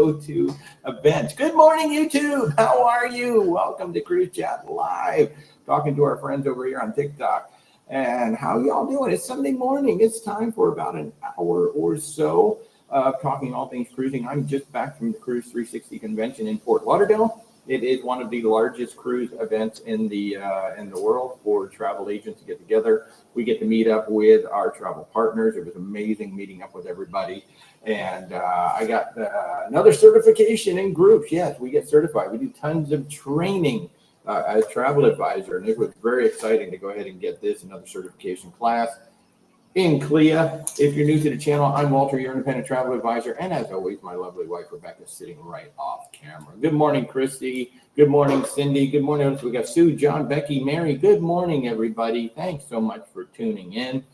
go to events. Good morning, YouTube. How are you? Welcome to Cruise Chat Live. Talking to our friends over here on TikTok. And how y'all doing? It's Sunday morning. It's time for about an hour or so of talking all things cruising. I'm just back from the Cruise 360 convention in Fort Lauderdale. It is one of the largest cruise events in the world for travel agents to get together. We get to meet up with our travel partners. It was amazing meeting up with everybody. And I got another certification in groups. Yes, we get certified. We do tons of training as travel advisor. And it was very exciting to go ahead and get this, another certification class in CLIA. If you're new to the channel, I'm Walter, your independent travel advisor. And as always, my lovely wife, Rebecca, sitting right off camera. Good morning, Christy. Good morning, Cindy. Good morning. We got Sue, John, Becky, Mary. Good morning, everybody. Thanks so much for tuning in.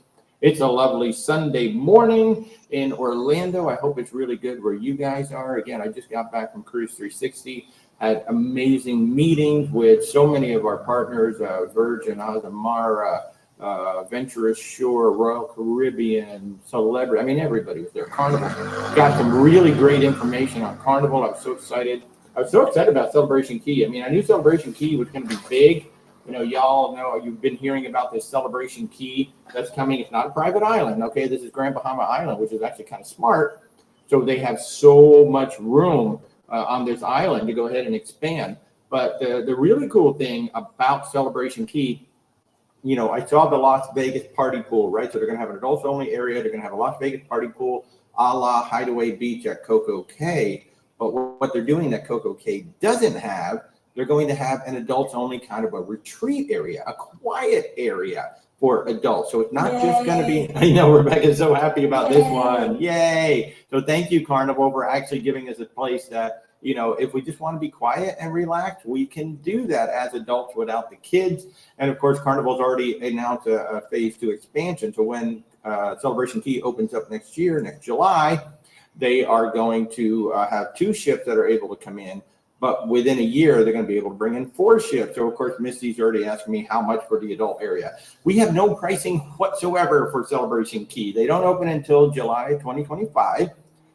It's a lovely Sunday morning in Orlando. I hope it's really good where you guys are. Again, I just got back from Cruise 360. Had amazing meetings with so many of our partners, Virgin, Azamara, Venturous Shore, Royal Caribbean, Celebrity. I mean, everybody was there. Carnival. Got some really great information on Carnival. I was so excited. I was so excited about Celebration Key. I mean, I knew Celebration Key was going to be big. You know, y'all know, you've been hearing about this Celebration Key that's coming. It's not a private island, okay? This is Grand Bahama Island, which is actually kind of smart. So they have so much room on this island to go ahead and expand. But the really cool thing about Celebration Key, you know, I saw the Las Vegas party pool, right? So they're going to have an adults only area. They're going to have a Las Vegas party pool a la Hideaway Beach at Coco Cay. But what they're doing that Coco Cay doesn't have, they're going to have an adults only kind of a retreat area, a quiet area for adults. So it's not just going to be, I know Rebecca's so happy about this one. Yay. So thank you, Carnival, for actually giving us a place that, you know, if we just want to be quiet and relax, we can do that as adults without the kids. And of course, Carnival's already announced a phase 2 expansion. So when Celebration Key opens up next year, next July, they are going to have 2 ships that are able to come in. But within a year, they're going to be able to bring in 4 ships. So, of course, Misty's already asking me how much for the adult area. We have no pricing whatsoever for Celebration Key. They don't open until July 2025.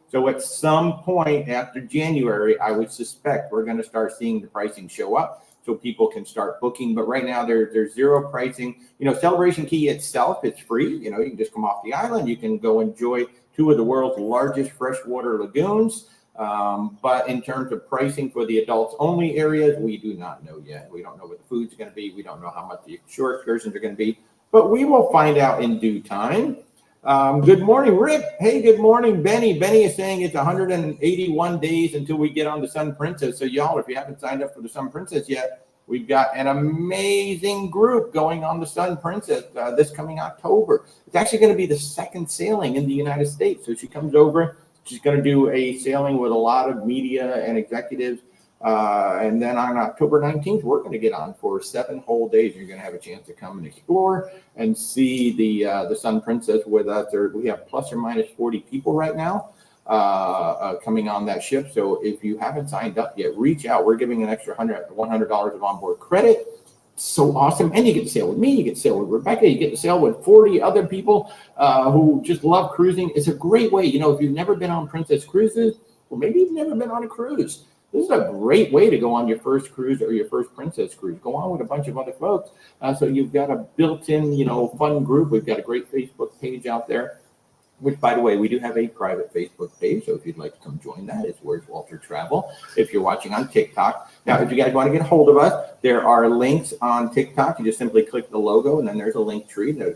So at some point after January, I would suspect we're going to start seeing the pricing show up so people can start booking. But right now, there's zero pricing. You know, Celebration Key itself, it's free. You know, you can just come off the island. You can go enjoy 2 of the world's largest freshwater lagoons. But in terms of pricing for the adults only areas, we do not know yet. We don't know what the food's going to be. We don't know how much the shore excursions are going to be, but we will find out in due time. Good morning, Rip. Hey, good morning, Benny. Benny is saying it's 181 days until we get on the Sun Princess. So y'all, if you haven't signed up for the Sun Princess yet, we've got an amazing group going on the Sun Princess this coming October. It's actually going to be the 2nd sailing in the United States. So she comes over. She's going to do a sailing with a lot of media and executives. And then on October 19th, we're going to get on for 7 whole days. You're going to have a chance to come and explore and see the Sun Princess with us. We have plus or minus 40 people right now coming on that ship. So if you haven't signed up yet, reach out. We're giving an extra $100 of onboard credit. So awesome. And you get to sail with me, you get to sail with Rebecca, you get to sail with 40 other people who just love cruising. It's a great way. You know, if you've never been on Princess Cruises, or maybe you've never been on a cruise, this is a great way to go on your first cruise or your first Princess Cruise. Go on with a bunch of other folks. So you've got a built-in, you know, fun group. We've got a great Facebook page out there, which, by the way, we do have a private Facebook page. So if you'd like to come join that, it's Where's Walter Travel. If you're watching on TikTok. Now, if you guys want to get a hold of us, there are links on TikTok. You just simply click the logo, and then there's a link tree to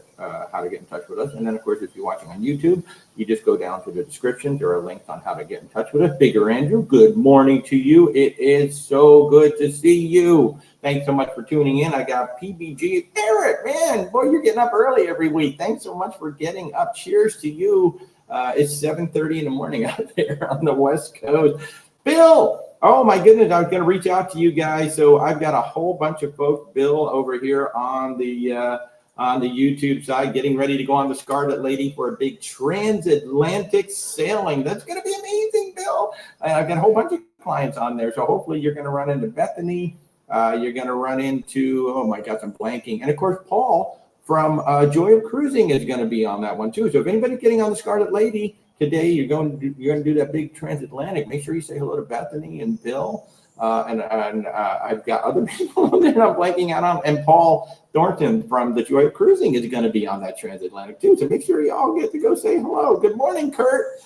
how to get in touch with us. And then, of course, if you're watching on YouTube, you just go down to the description. There are links on how to get in touch with us. Bigger Andrew, good morning to you. It is so good to see you. Thanks so much for tuning in. I got PBG. Eric, man, boy, you're getting up early every week. Thanks so much for getting up. Cheers to you. It's 7:30 in the morning out there on the West Coast. Bill, oh my goodness, I was going to reach out to you guys. So I've got a whole bunch of folks. Bill over here on the YouTube side, getting ready to go on the Scarlet Lady for a big transatlantic sailing. That's going to be amazing, Bill. I've got a whole bunch of clients on there. So hopefully you're going to run into Bethany. You're going to run into, oh my gosh, I'm blanking. And of course, Paul from Joy of Cruising is going to be on that one too. So if anybody's getting on the Scarlet Lady, today you're going to do that big transatlantic, make sure you say hello to Bethany and Bill. And I've got other people on there I'm blanking out on. And Paul Thornton from the Joy of Cruising is going to be on that transatlantic too. So make sure you all get to go say hello. Good morning, Kurt.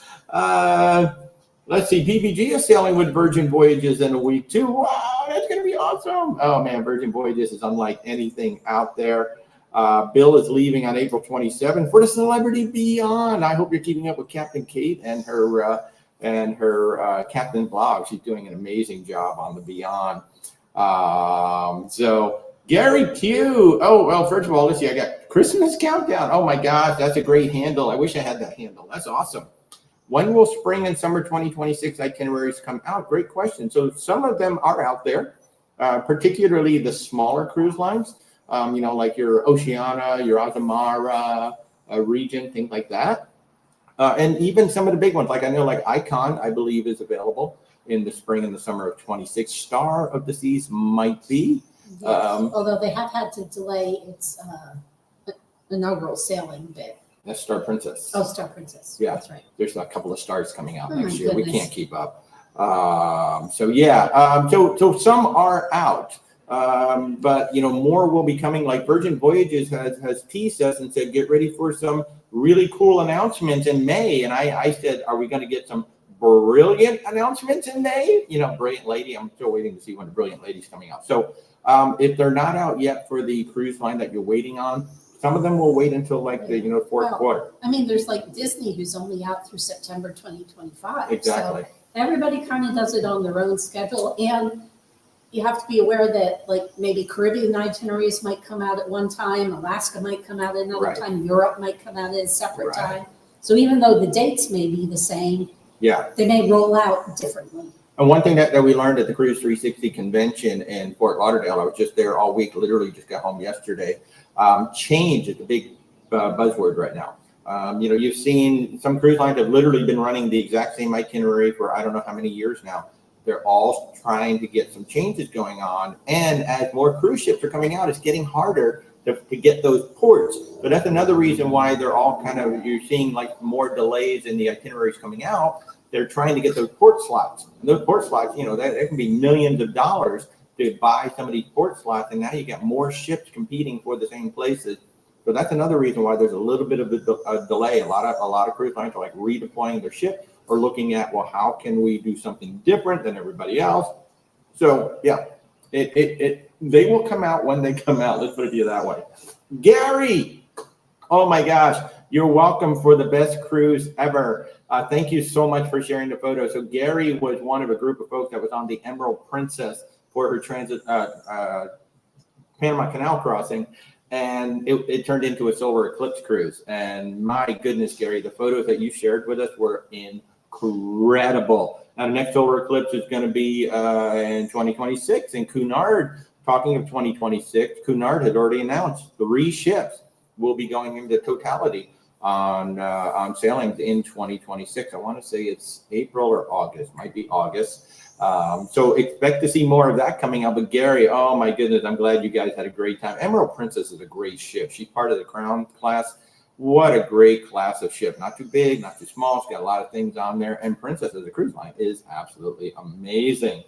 Let's see. PBG is sailing with Virgin Voyages in a week too. Wow, that's going to be awesome. Oh man, Virgin Voyages is unlike anything out there. Bill is leaving on April 27th for the Celebrity Beyond. I hope you're keeping up with Captain Kate and her Captain Blog. She's doing an amazing job on the Beyond. So Gary Q. Oh, well, first of all, let's see. I got Christmas Countdown. Oh my gosh, that's a great handle. I wish I had that handle. That's awesome. When will spring and summer 2026 itineraries come out? Great question. So some of them are out there, particularly the smaller cruise lines, like your Oceania, your Azamara, Regent, things like that. And even some of the big ones, like I know, like Icon, I believe is available in the spring and the summer of 26. Star of the Seas might be. Yes. Although they have had to delay its inaugural sailing bit. That's Star Princess. Oh, Star Princess. Yeah, that's right. There's a couple of stars coming out Oh, next year. goodness. We can't keep up. So some are out. But more will be coming. Like Virgin Voyages has teased us and said, get ready for some really cool announcements in May. And I said, are we going to get some brilliant announcements in May? Brilliant Lady. I'm still waiting to see when the Brilliant Lady's coming out. So if they're not out yet for the cruise line that you're waiting on, some of them will wait until like the fourth quarter. I mean, there's like Disney who's only out through September 2025. Exactly. So everybody kind of does it on their own schedule. And you have to be aware that like maybe Caribbean itineraries might come out at one time, Alaska might come out at another time, Europe might come out at a separate time. So even though the dates may be the same, they may roll out differently. And one thing that we learned at the Cruise 360 convention in Fort Lauderdale, I was just there all week, literally just got home yesterday. Change is a big buzzword right now. You've seen some cruise lines have literally been running the exact same itinerary for I don't know how many years now. They're all trying to get some changes going on. And as more cruise ships are coming out, it's getting harder to get those ports. So that's another reason why they're all you're seeing like more delays in the itineraries coming out. They're trying to get those port slots. And those port slots, that can be millions of dollars to buy some of these port slots. And now you got more ships competing for the same places. So that's another reason why there's a little bit of a delay. A lot of cruise lines are like redeploying their ship or looking at, well, how can we do something different than everybody else? So yeah, they will come out when they come out. Let's put it to you that way. Gary, oh my gosh, you're welcome for the best cruise ever. Thank you so much for sharing the photo. So Gary was one of a group of folks that was on the Emerald Princess for her transit Panama Canal crossing. And it turned into a solar eclipse cruise. And my goodness, Gary, the photos that you shared with us were incredible. Now, the next solar eclipse is going to be in 2026. And Cunard, talking of 2026, Cunard had already announced 3 ships will be going into totality on sailings in 2026. I want to say it's April or August, might be August. So expect to see more of that coming out. But Gary, oh my goodness, I'm glad you guys had a great time. Emerald Princess is a great ship. She's part of the Crown class. What a great class of ship. Not too big, not too small. She's got a lot of things on there. And Princess as a cruise line is absolutely amazing.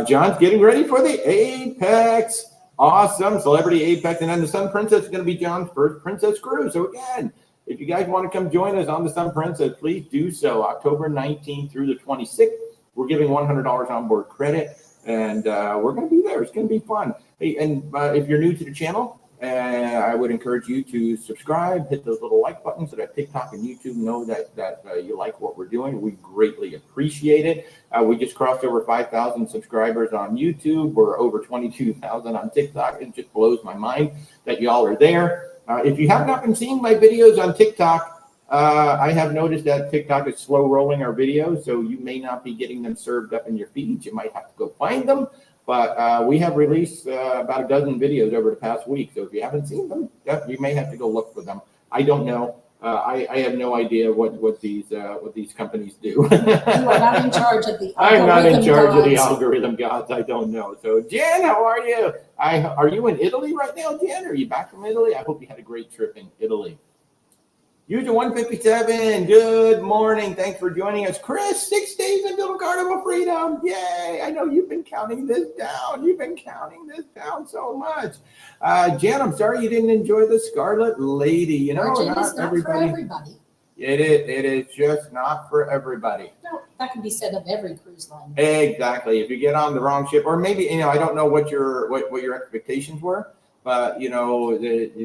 John's getting ready for the Apex. Awesome. Celebrity Apex. And then the Sun Princess is going to be John's first Princess cruise. So again, if you guys want to come join us on the Sun Princess, please do so. October 19th through the 26th. We're giving $100 onboard credit, and we're going to be there. It's going to be fun. Hey, and if you're new to the channel, I would encourage you to subscribe, hit those little like buttons so that TikTok and YouTube know that you like what we're doing. We greatly appreciate it. We just crossed over 5,000 subscribers on YouTube. We're over 22,000 on TikTok. It just blows my mind that y'all are there. If you have not been seeing my videos on TikTok, I have noticed that TikTok is slow rolling our videos, so you may not be getting them served up in your feeds. You might have to go find them, but we have released about a dozen videos over the past week. So if you haven't seen them, you may have to go look for them. I don't know. I have no idea what these companies do. You are not in charge of the algorithm I'm not in charge gods. of the algorithm gods. I don't know. So Jen, how are you? Are you in Italy right now, Jen? Are you back from Italy? I hope you had a great trip in Italy. User 157, good morning. Thanks for joining us. Chris, 6 days until Carnival Freedom. Yay. I know you've been counting this down. You've been counting this down so much. Jen, I'm sorry you didn't enjoy the Scarlet Lady. You know, Virgin not is not everybody. for everybody. It is just not for everybody. No, that can be said of every cruise line. Exactly. If you get on the wrong ship, or maybe, you know, I don't know what your expectations were, but you know,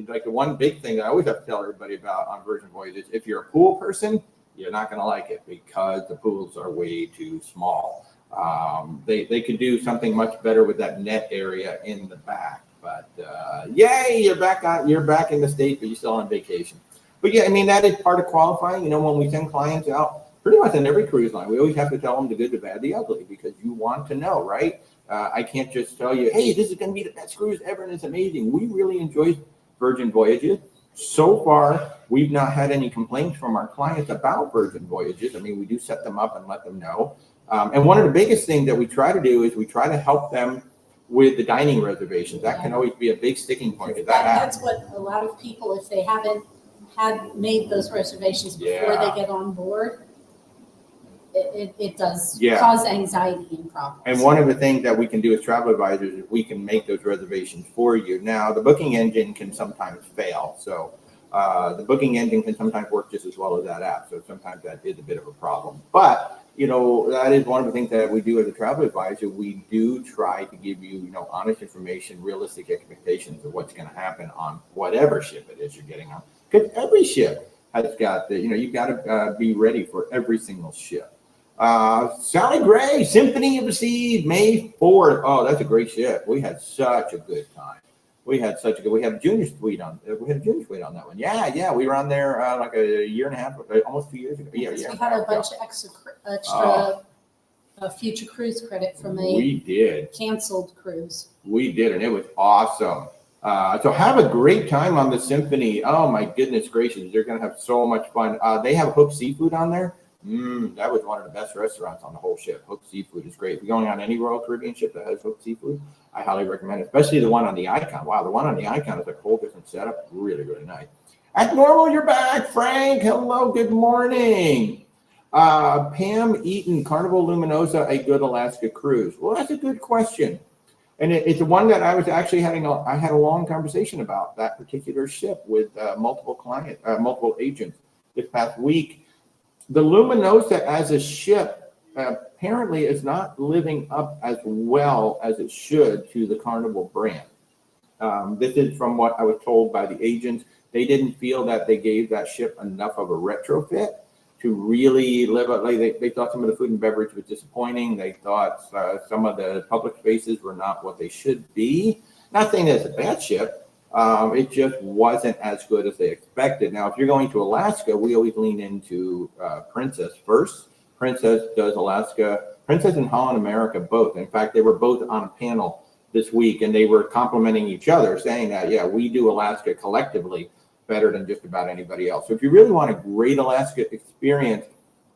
like the one big thing that I always have to tell everybody about on Virgin Voyages, if you're a pool person, you're not going to like it because the pools are way too small. They could do something much better with that net area in the back. But yay, you're back in the States, but you're still on vacation. But yeah, I mean, that is part of qualifying. You know, when we send clients out, pretty much on every cruise line, we always have to tell them the good, the bad, the ugly, because you want to know, right? I can't just tell you, hey, this is going to be the best cruise ever, and it's amazing. We really enjoy Virgin Voyages. So far, we've not had any complaints from our clients about Virgin Voyages. I mean, we do set them up and let them know. And one of the biggest things that we try to do is we try to help them with the dining reservations. That can always be a big sticking point. That's what a lot of people, if they haven't had made those reservations before they get on board, it does cause anxiety and problems. And one of the things that we can do as travel advisors is we can make those reservations for you. Now, the booking engine can sometimes fail. So the booking engine can sometimes work just as well as that app. So sometimes that is a bit of a problem. But, you know, that is one of the things that we do as a travel advisor. We do try to give you, you know, honest information, realistic expectations of what's going to happen on whatever ship it is you're getting on. Because every ship has got the, you know, you've got to be ready for every single ship. Sally Gray, Symphony of the Seas, May 4th. Oh, that's a great ship. We had such a good time. We had a junior suite on that one. Yeah. We were on there like a year and a half, almost 2 years ago. Yeah. We had a bunch of extra future cruise credit from a canceled cruise. We did, and it was awesome. So have a great time on the Symphony. Oh my goodness gracious, you're gonna have so much fun. They have Hook Seafood on there. That was one of the best restaurants on the whole ship. Hook Seafood is great. If you're going on any Royal Caribbean ship that has Hook Seafood, I highly recommend it, especially the one on the Icon. Wow, the one on the Icon is a whole different setup. Really, really nice. At Normal, you're back. Frank, hello, good morning. Pam Eaton, Carnival Luminosa, a good Alaska cruise. Well, that's a good question. And it's one that I was actually I had a long conversation about that particular ship with multiple agents this past week. The Luminosa as a ship apparently is not living up as well as it should to the Carnival brand. This is from what I was told by the agents. They didn't feel that they gave that ship enough of a retrofit to really live up. Like they thought some of the food and beverage was disappointing. They thought some of the public spaces were not what they should be. Not saying that it's a bad ship. It just wasn't as good as they expected. Now, if you're going to Alaska, we always lean into Princess first. Princess does Alaska. Princess and Holland America both. In fact, they were both on a panel this week, and they were complimenting each other, saying that, yeah, we do Alaska collectively better than just about anybody else. So if you really want a great Alaska experience,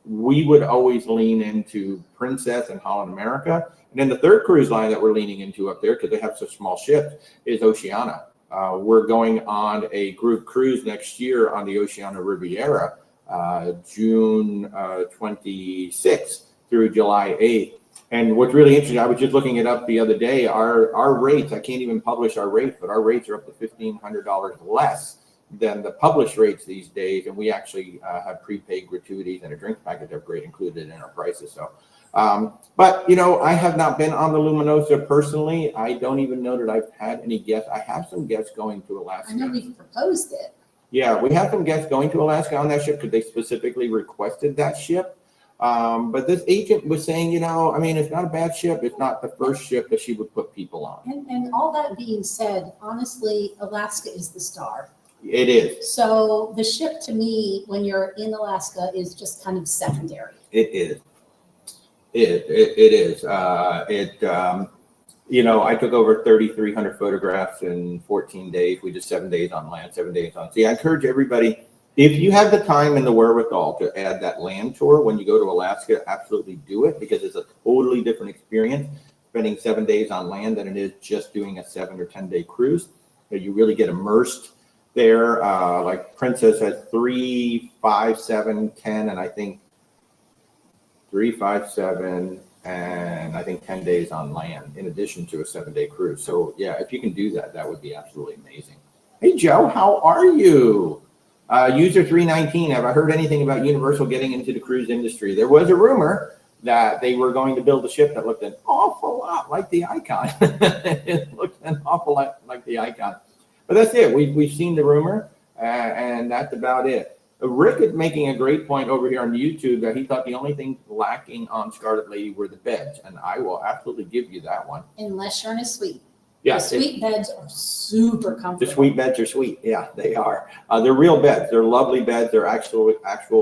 we would always lean into Princess and Holland America. And then the third cruise line that we're leaning into up there, because they have such small ships, is Oceania. We're going on a group cruise next year on the Oceania Riviera, June 26th through July 8th. And what's really interesting, I was just looking it up the other day, our rates, I can't even publish our rates, but our rates are up to $1,500 less than the published rates these days. And we actually have prepaid gratuities and a drinks package upgrade included in our prices. So, but you know, I have not been on the Luminosa personally. I don't even know that I've had any guests. I have some guests going to Alaska. I know we've proposed it. Yeah, we have some guests going to Alaska on that ship because they specifically requested that ship. But this agent was saying, you know, I mean, it's not a bad ship. It's not the first ship that she would put people on. And all that being said, honestly, Alaska is the star. It is. So the ship to me, when you're in Alaska, is just kind of secondary. It is. It is. You know, I took over 3,300 photographs in 14 days. We did 7 days on land, 7 days on sea. I encourage everybody, if you have the time and the wherewithal to add that land tour when you go to Alaska, absolutely do it, because it's a totally different experience spending 7 days on land than it is just doing a 7 or 10 day cruise. You really get immersed there. Like Princess has 3, 5, 7, 10, and I think 3, 5, 7, and I think 10 days on land in addition to a 7-day cruise. So yeah, if you can do that, that would be absolutely amazing. Hey Joe, how are you? User 319, have I heard anything about Universal getting into the cruise industry? There was a rumor that they were going to build a ship that looked an awful lot like the Icon. It looked an awful lot like the Icon. But that's it. We've seen the rumor, and that's about it. Rick is making a great point over here on YouTube that he thought the only thing lacking on Scarlet Lady were the beds, and I will absolutely give you that one. Unless you're in a suite. Yeah, the suite beds are super comfortable. The suite beds are sweet. Yeah, they are. They're real beds. They're lovely beds. They're actual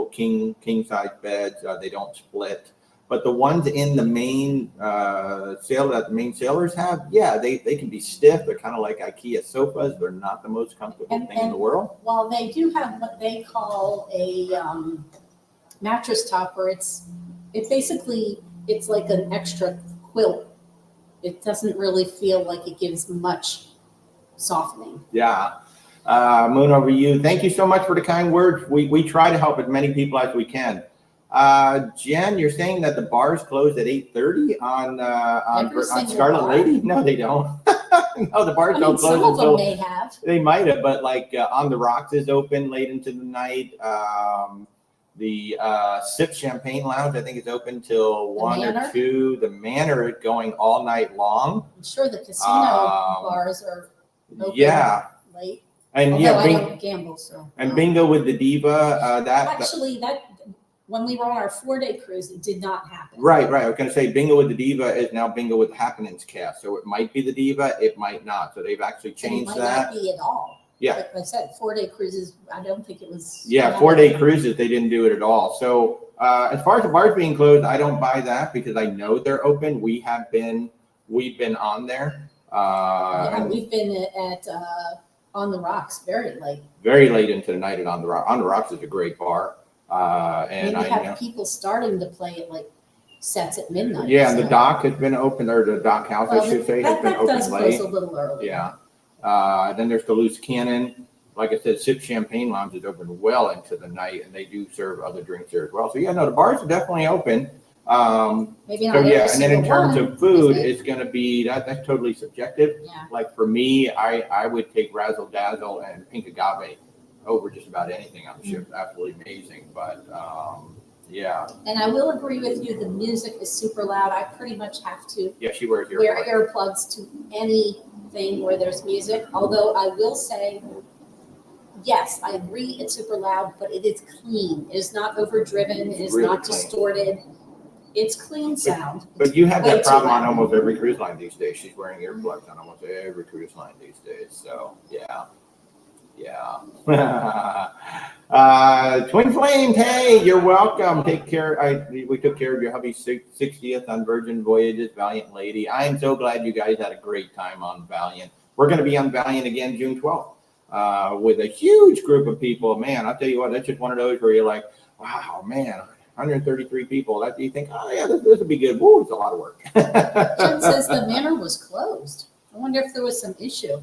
king size beds. They don't split. But the ones in the main sail that the main sailors have, yeah, they can be stiff. They're kind of like IKEA sofas. They're not the most comfortable thing in the world. While they do have what they call a mattress topper, it's like an extra quilt. It doesn't really feel like it gives much softening. Yeah. Moon over you. Thank you so much for the kind words. We try to help as many people as we can. Jen, you're saying that the bars close at 8:30 on Scarlet Lady? No, they don't. No, the bars don't close. Some of them may have. They might have, but like On the Rocks is open late into the night. The Sip Champagne Lounge, I think, is open till 1 or 2. The Manor is going all night long. I'm sure the casino bars are open late. And although I don't gamble, so. And Bingo with the Diva. That when we were on our 4-day cruise, it did not happen. Right. I was going to say Bingo with the Diva is now Bingo with the Happenings cast. So it might be the Diva, it might not. So they've actually changed that. It might not be at all. Yeah. Like I said, 4-day cruises, I don't think it was. Yeah, 4-day cruises, they didn't do it at all. So as far as the bars being closed, I don't buy that because I know they're open. We've been on there. We've been at On the Rocks very late. Very late into the night at On the Rocks. On the Rocks is a great bar. And I have people starting to play at like sets at midnight. Yeah, and the dock has been open, or the dock house, I should say, has been open late. That does close a little early. Yeah. Then there's the Loose Cannon. Like I said, Sip Champagne Lounge is open well into the night, and they do serve other drinks there as well. So yeah, no, the bars are definitely open. Maybe not. So yeah, and then in terms of food, it's going to be that's totally subjective. Yeah. Like for me, I would take Razzle Dazzle and Pink Agave over just about anything on the ship. Absolutely amazing. But yeah. And I will agree with you. The music is super loud. I pretty much have to. Yeah, she wears earplugs to anything where there's music. Although I will say, yes, I agree it's super loud, but it is clean. It is not overdriven. It is really not distorted. It's clean sound. But you have that problem on almost every cruise line these days. She's wearing earplugs on almost every cruise line these days. So yeah. Twin Flames, hey, you're welcome. Take care. We took care of your hubby's 60th on Virgin Voyages, Valiant Lady. I am so glad you guys had a great time on Valiant. We're going to be on Valiant again June 12th with a huge group of people. Man, I'll tell you what, that's just one of those where you're like, wow, man, 133 people. That you think, oh yeah, this will be good. Whoa, it's a lot of work. Jen says the Manor was closed. I wonder if there was some issue.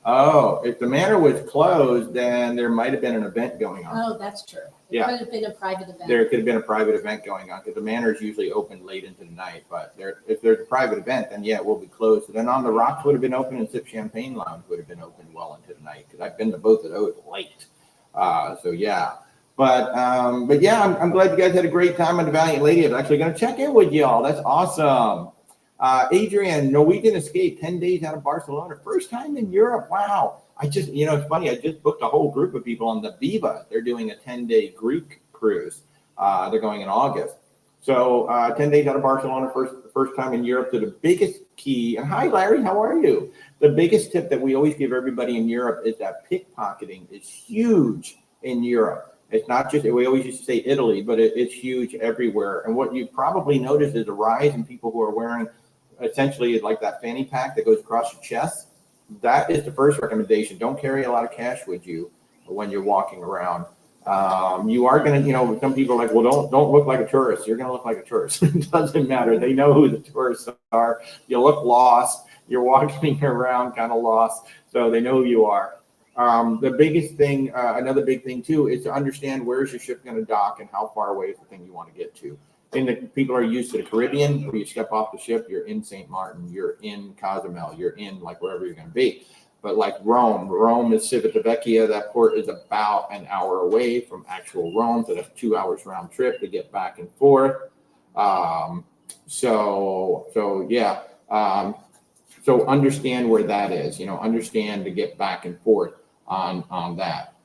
Oh, if the Manor was closed, then there might have been an event going on. Oh, that's true. It could have been a private event. There could have been a private event going on because the Manor is usually open late into the night. But if there's a private event, then yeah, it will be closed. So then On the Rocks would have been open and Sip Champagne Lounge would have been open well into the night because I've been to both of those late. So yeah. But yeah, I'm glad you guys had a great time on the Valiant Lady. I'm actually going to check in with y'all. That's awesome. Adrian, Norwegian Escape, 10 days out of Barcelona. First time in Europe. Wow. It's funny. I just booked a whole group of people on the Viva. They're doing a 10-day Greek cruise. They're going in August. So 10 days out of Barcelona, first time in Europe. So the biggest key, and hi, Larry, how are you? The biggest tip that we always give everybody in Europe is that pickpocketing is huge in Europe. It's not just, we always used to say Italy, but it's huge everywhere. And what you probably noticed is a rise in people who are wearing essentially like that fanny pack that goes across your chest. That is the first recommendation. Don't carry a lot of cash with you when you're walking around. You are going to, some people are like, well, don't look like a tourist. You're going to look like a tourist. It doesn't matter. They know who the tourists are. You look lost. You're walking around kind of lost. So they know who you are. The biggest thing, another big thing too, is to understand where's your ship going to dock and how far away is the thing you want to get to. And people are used to the Caribbean, where you step off the ship, you're in St. Martin, you're in Cozumel, you're in like wherever you're going to be. But like Rome is Civitavecchia. That port is about an hour away from actual Rome, so that's 2 hours round trip to get back and forth. So yeah. So understand where that is. Understand to get back and forth on that.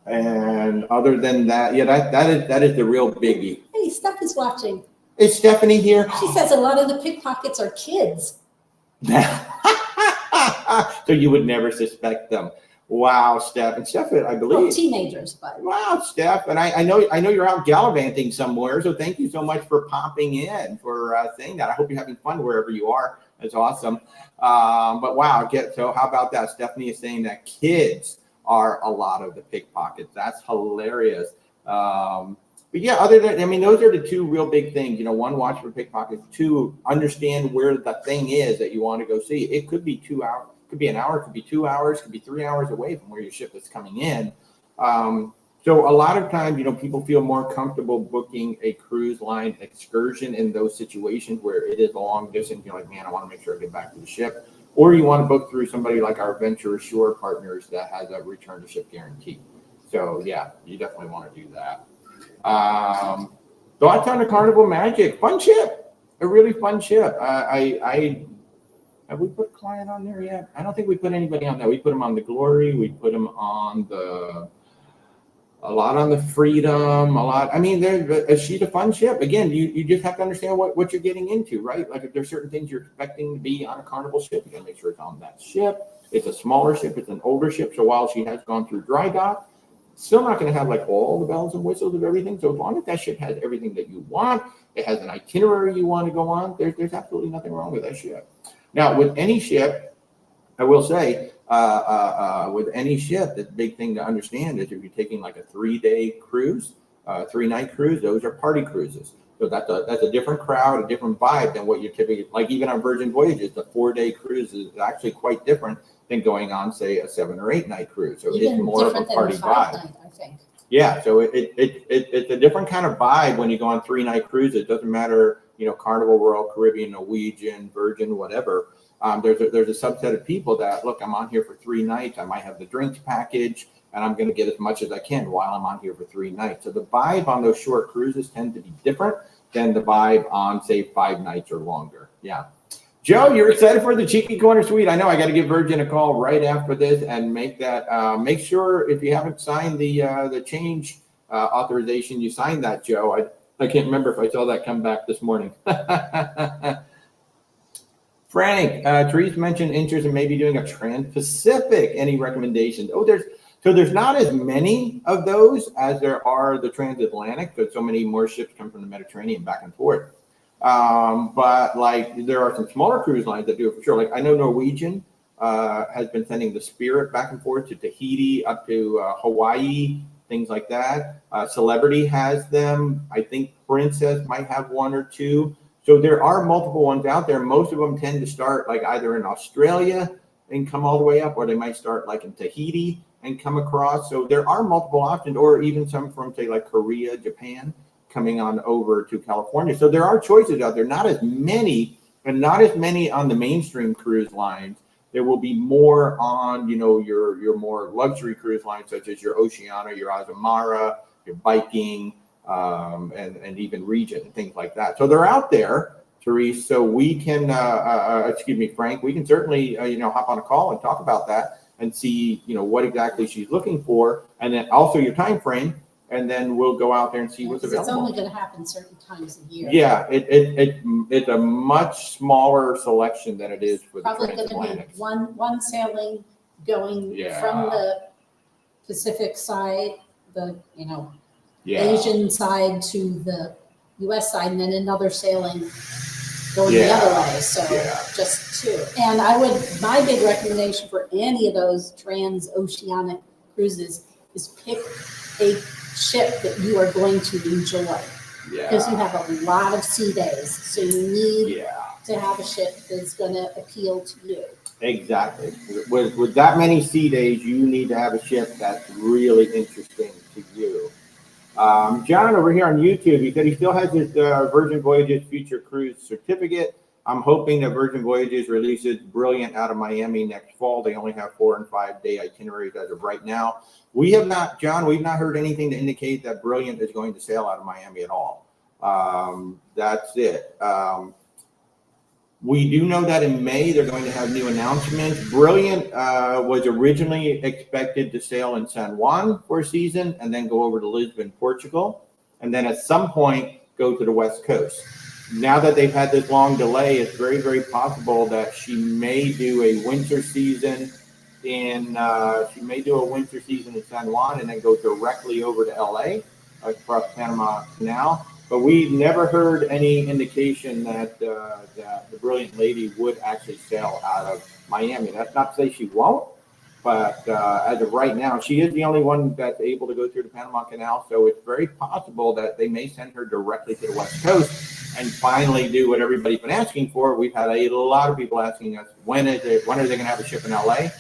And other than that, yeah, that is the real biggie. Hey, Steph is watching. Is Stephanie here? She says a lot of the pickpockets are kids. So you would never suspect them. Wow, Steph. And Steph, I believe. Well, teenagers, but. Wow, Steph. And I know you're out gallivanting somewhere. So thank you so much for popping in, for saying that. I hope you're having fun wherever you are. That's awesome. But wow, so how about that? Stephanie is saying that kids are a lot of the pickpockets. That's hilarious. But yeah, those are the two real big things. One, watch for pickpockets. Two, understand where the thing is that you want to go see. It could be 2 hours, could be an hour, could be 2 hours, could be 3 hours away from where your ship is coming in. So a lot of times, people feel more comfortable booking a cruise line excursion in those situations where it is a long distance. You're like, man, I want to make sure I get back to the ship. Or you want to book through somebody like our Venture Ashore partners that has a return to ship guarantee. So yeah, you definitely want to do that. Thoughts on the Carnival Magic? Fun ship, a really fun ship. Have we put a client on there yet? I don't think we put anybody on that. We put them on the Glory. We put them on a lot on the Freedom, a lot. I mean, she's a fun ship. Again, you just have to understand what you're getting into, right? Like if there's certain things you're expecting to be on a Carnival ship, you gotta make sure it's on that ship. It's a smaller ship, it's an older ship. So while she has gone through dry dock, still not going to have like all the bells and whistles of everything. So as long as that ship has everything that you want, it has an itinerary you want to go on, there's absolutely nothing wrong with that ship. Now, with any ship, I will say, with any ship, the big thing to understand is if you're taking like a 3-day cruise, 3-night cruise, those are party cruises. So that's a different crowd, a different vibe than what you're typically, like even on Virgin Voyages, the 4-day cruise is actually quite different than going on, say, a 7 or 8 night cruise. So even it's more of a party vibe. Night, I think. Yeah, so it's a different kind of vibe when you go on 3-night cruises. It doesn't matter, Carnival, Royal Caribbean, Norwegian, Virgin, whatever. There's a subset of people that, look, I'm on here for 3 nights. I might have the drinks package, and I'm going to get as much as I can while I'm on here for 3 nights. So the vibe on those short cruises tend to be different than the vibe on, say, 5 nights or longer. Yeah. Joe, you're excited for the Cheeky Corner Suite. I know. I got to give Virgin a call right after this and make that. Make sure if you haven't signed the change authorization, you signed that, Joe. I can't remember if I saw that come back this morning. Frank, Therese mentioned interest in maybe doing a Transpacific. Any recommendations? Oh, there's not as many of those as there are the transatlantic, but so many more ships come from the Mediterranean back and forth. But like there are some smaller cruise lines that do it for sure. Like I know Norwegian has been sending the Spirit back and forth to Tahiti, up to Hawaii, things like that. Celebrity has them. I think Princess might have 1 or 2. So there are multiple ones out there. Most of them tend to start like either in Australia and come all the way up, or they might start like in Tahiti and come across. So there are multiple options, or even some from say like Korea, Japan, coming on over to California. So there are choices out there, not as many, and not as many on the mainstream cruise lines. There will be more on, your more luxury cruise lines, such as your Oceania, your Azamara, your Viking, and even Regent and things like that. So they're out there, Therese. So we can, Frank, we can certainly, hop on a call and talk about that and see, what exactly she's looking for, and then also your time frame. And then we'll go out there and see what's available. It's only going to happen certain times a year. Yeah, it's a much smaller selection than it is for probably the transatlantic. Going to be one sailing going from the Pacific side, the Asian side to the U.S. side, and then another sailing going the other way. So just 2. And my big recommendation for any of those transoceanic cruises is pick a ship that you are going to enjoy, because you have a lot of sea days, so you need to have a ship that's going to appeal to you. Exactly. With that many sea days, you need to have a ship that's really interesting to you. John over here on YouTube, he said he still has his Virgin Voyages Future Cruise certificate. I'm hoping that Virgin Voyages releases Brilliant out of Miami next fall. They only have 4 and 5 day itineraries as of right now. We have not, John, we've not heard anything to indicate that Brilliant is going to sail out of Miami at all. That's it. We do know that in May, they're going to have new announcements. Brilliant was originally expected to sail in San Juan for a season and then go over to Lisbon, Portugal, and then at some point go to the West Coast. Now that they've had this long delay, it's very, very possible that she may do a winter season in San Juan and then go directly over to LA across Panama Canal. But we never heard any indication that the Brilliant Lady would actually sail out of Miami. That's not to say she won't, but as of right now, she is the only one that's able to go through the Panama Canal. So it's very possible that they may send her directly to the West Coast and finally do what everybody's been asking for. We've had a lot of people asking us, when are they going to have a ship in LA?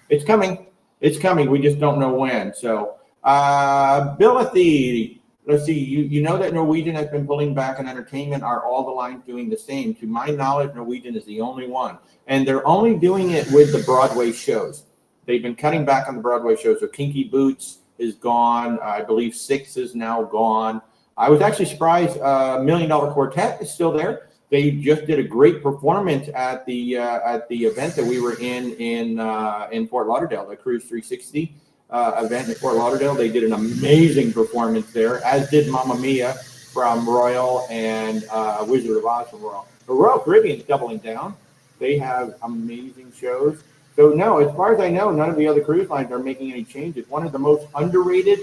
It's coming. It's coming. We just don't know when. So, Billy, let's see, you know that Norwegian has been pulling back on entertainment. Are all the lines doing the same? To my knowledge, Norwegian is the only one. And they're only doing it with the Broadway shows. They've been cutting back on the Broadway shows. So Kinky Boots is gone. I believe Six is now gone. I was actually surprised $1 Million Quartet is still there. They just did a great performance at the event that we were in Fort Lauderdale, the Cruise 360. Event in Fort Lauderdale. They did an amazing performance there, as did Mamma Mia from Royal and Wizard of Oz from Royal. The Royal Caribbean's doubling down. They have amazing shows. So no, as far as I know, none of the other cruise lines are making any changes. One of the most underrated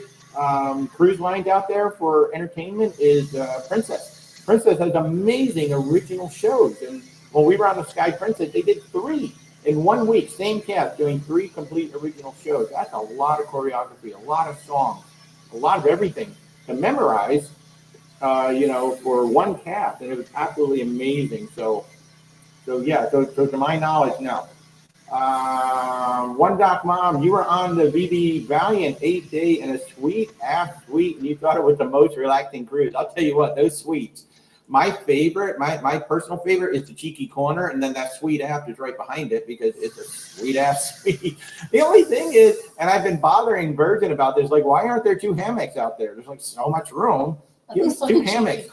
cruise lines out there for entertainment is Princess. Princess has amazing original shows. And when we were on the Sky Princess, they did 3 in 1 week, same cast doing 3 complete original shows. That's a lot of choreography, a lot of songs, a lot of everything to memorize, for one cast, and it was absolutely amazing. So to my knowledge, no. One Doc Mom, you were on the VB Valiant 8-day in a suite, suite, and you thought it was the most relaxing cruise. I'll tell you what, those suites. My favorite, my personal favorite is the Cheeky Corner, and then that suite aft is right behind it because it's a sweet ass suite. The only thing is, and I've been bothering Virgin about this, like, why aren't there 2 hammocks out there? There's like so much room. Give us 2 hammocks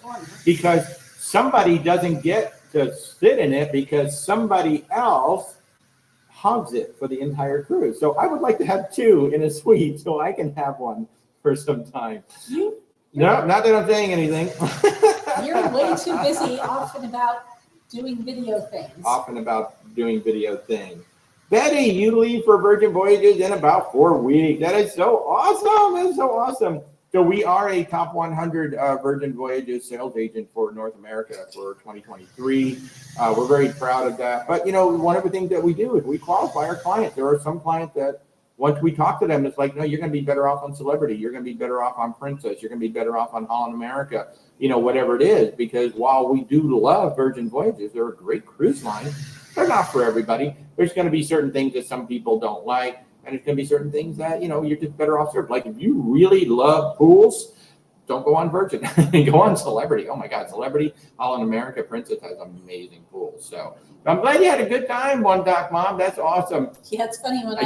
because somebody doesn't get to sit in it because somebody else hogs it for the entire cruise. So I would like to have 2 in a suite so I can have one for some time. No, not that I'm saying anything. You're way too busy off and about doing video things. Betty, you leave for Virgin Voyages in about 4 weeks. That is so awesome. That is so awesome. So we are a top 100 Virgin Voyages sales agent for North America for 2023. We're very proud of that. But, one of the things that we do is we qualify our clients. There are some clients that once we talk to them, it's like, no, you're going to be better off on Celebrity. You're going to be better off on Princess. You're going to be better off on Holland America, whatever it is. Because while we do love Virgin Voyages, they're a great cruise line. They're not for everybody. There's going to be certain things that some people don't like. And it's going to be certain things that, you're just better off served. Like if you really love pools, don't go on Virgin. Go on Celebrity. Oh my God, Celebrity, Holland America, Princess has amazing pools. So I'm glad you had a good time, One Doc Mom. That's awesome. Yeah, it's funny when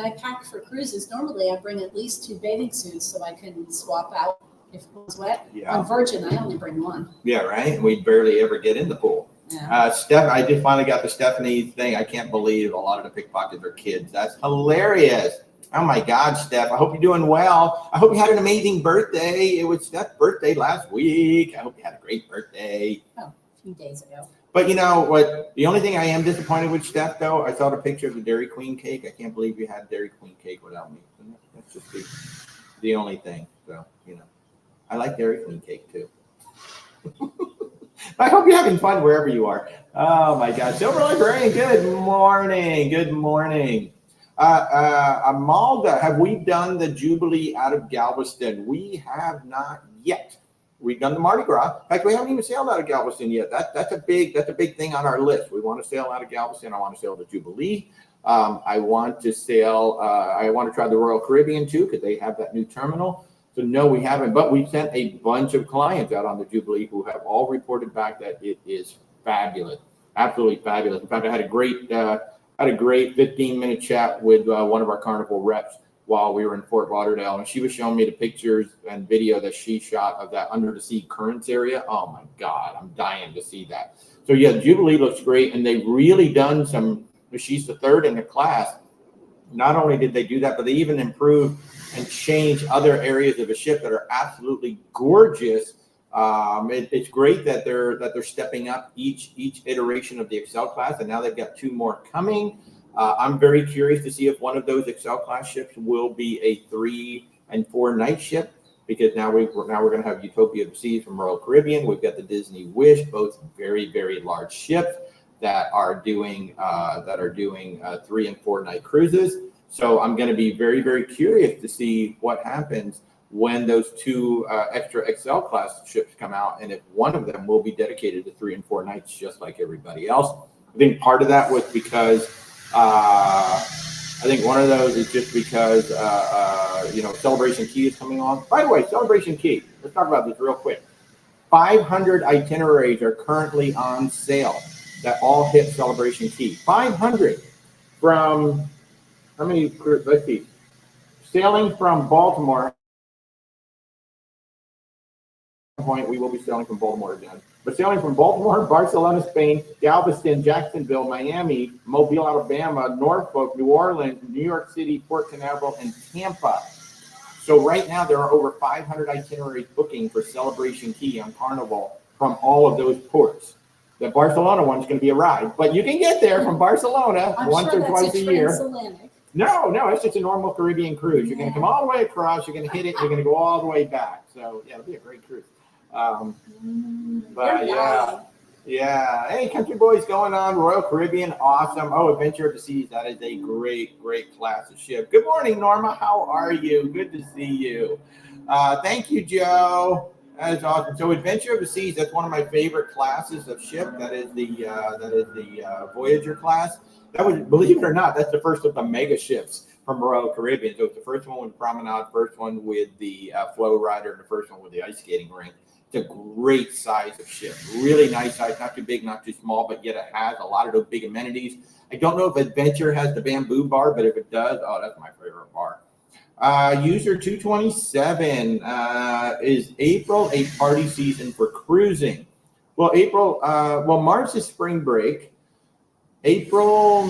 I pack for cruises, normally I bring at least 2 bathing suits so I can swap out if one's wet. Yeah. On Virgin, I only bring 1. Yeah, right? And we barely ever get in the pool. Yeah. Steph, I just finally got the Stephanie thing. I can't believe a lot of the pickpockets are kids. That's hilarious. Oh my God, Steph. I hope you're doing well. I hope you had an amazing birthday. It was Steph's birthday last week. I hope you had a great birthday. Oh, a few days ago. But you know what? The only thing I am disappointed with, Steph, though, I saw the picture of the Dairy Queen cake. I can't believe you had Dairy Queen cake without me. That's just the only thing. So, I like Dairy Queen cake too. I hope you're having fun wherever you are. Oh my God. Silver Librarian, good morning. Good morning. Amalda, have we done the Jubilee out of Galveston? We have not yet. we've done the Mardi Gras. In fact, we haven't even sailed out of Galveston yet. That's a big thing on our list. We want to sail out of Galveston. I want to sail the Jubilee. I want to sail. I want to try the Royal Caribbean too, because they have that new terminal. So no, we haven't, but we've sent a bunch of clients out on the Jubilee who have all reported back that it is fabulous, absolutely fabulous. In fact, I had a great 15-minute chat with one of our Carnival reps while we were in Fort Lauderdale, and she was showing me the pictures and video that she shot of that under the sea currents area. Oh my God, I'm dying to see that. So yeah, Jubilee looks great, and they've really done some. She's the third in the class. Not only did they do that, but they even improved and changed other areas of the ship that are absolutely gorgeous. It's great that they're stepping up each iteration of the Excel class, and now they've got 2 more coming. I'm very curious to see if one of those Excel class ships will be a 3 and 4 night ship, because now we're going to have Utopia of the Seas from Royal Caribbean. We've got the Disney Wish, both very large ships that are doing 3 and 4 night cruises. So I'm going to be very curious to see what happens when those 2 extra Excel class ships come out, and if one of them will be dedicated to 3 and 4 nights, just like everybody else. I think part of that was because I think one of those is just because Celebration Key is coming on. By the way, Celebration Key. Let's talk about this real quick. 500 itineraries are currently on sale that all hit Celebration Key. 500 from. How many? Let's see. Sailing from Baltimore. At some point, we will be sailing from Baltimore again. But sailing from Baltimore, Barcelona, Spain, Galveston, Jacksonville, Miami, Mobile, Alabama, Norfolk, New Orleans, New York City, Port Canaveral, and Tampa. So right now, there are over 500 itineraries booking for Celebration Key on Carnival from all of those ports. The Barcelona one's going to be a ride, but you can get there from Barcelona once or twice a year. No, it's just a normal Caribbean cruise. You're going to come all the way across. You're going to hit it. You're going to go all the way back. So yeah, it'll be a great cruise. But yeah. Hey, country boys going on. Royal Caribbean, awesome. Oh, Adventure of the Seas. That is a great class of ship. Good morning, Norma. How are you? Good to see you. Thank you, Joe. That is awesome. So Adventure of the Seas, that's one of my favorite classes of ship. That is the Voyager class. That was, believe it or not, that's the first of the mega ships from Royal Caribbean. So it's the first one with Promenade, first one with the Flow Rider, and the first one with the ice skating rink. It's a great size of ship, really nice size, not too big, not too small, but yet it has a lot of those big amenities. I don't know if Adventure has the bamboo bar, but if it does, oh, that's my favorite bar. User 227, is April a party season for cruising? Well, March is spring break. April,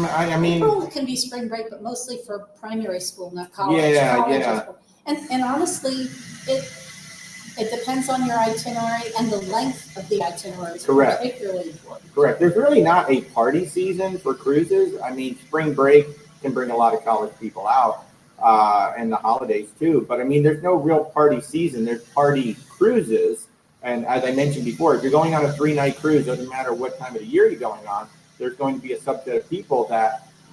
April can be spring break, but mostly for primary school, not college. Yeah. And honestly, it depends on your itinerary and the length of the itinerary. Correct. Particularly important. Correct. There's really not a party season for cruises. I mean, spring break can bring a lot of college people out, and the holidays too. But I mean, there's no real party season. There's party cruises. And as I mentioned before, if you're going on a 3-night cruise, doesn't matter what time of the year you're going on, there's going to be a subset of people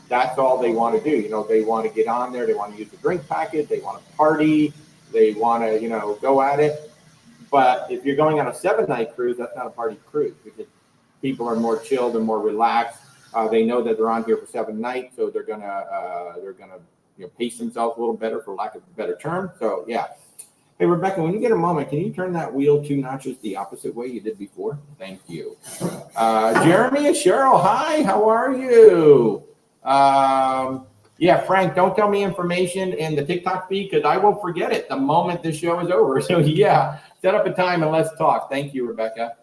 that's all they want to do. You know, they want to get on there. They want to use the drink packet. They want to party. They want to, go at it. But if you're going on a 7-night cruise, that's not a party cruise, because people are more chilled and more relaxed. They know that they're on here for 7 nights, so they're gonna pace themselves a little better, for lack of a better term. So yeah. Hey, Rebecca, when you get a moment, can you turn that wheel 2 notches the opposite way you did before? Thank you. Jeremy and Cheryl, hi, how are you? Yeah, Frank, don't tell me information in the TikTok feed, because I will forget it the moment this show is over. So yeah, set up a time and let's talk. Thank you, Rebecca.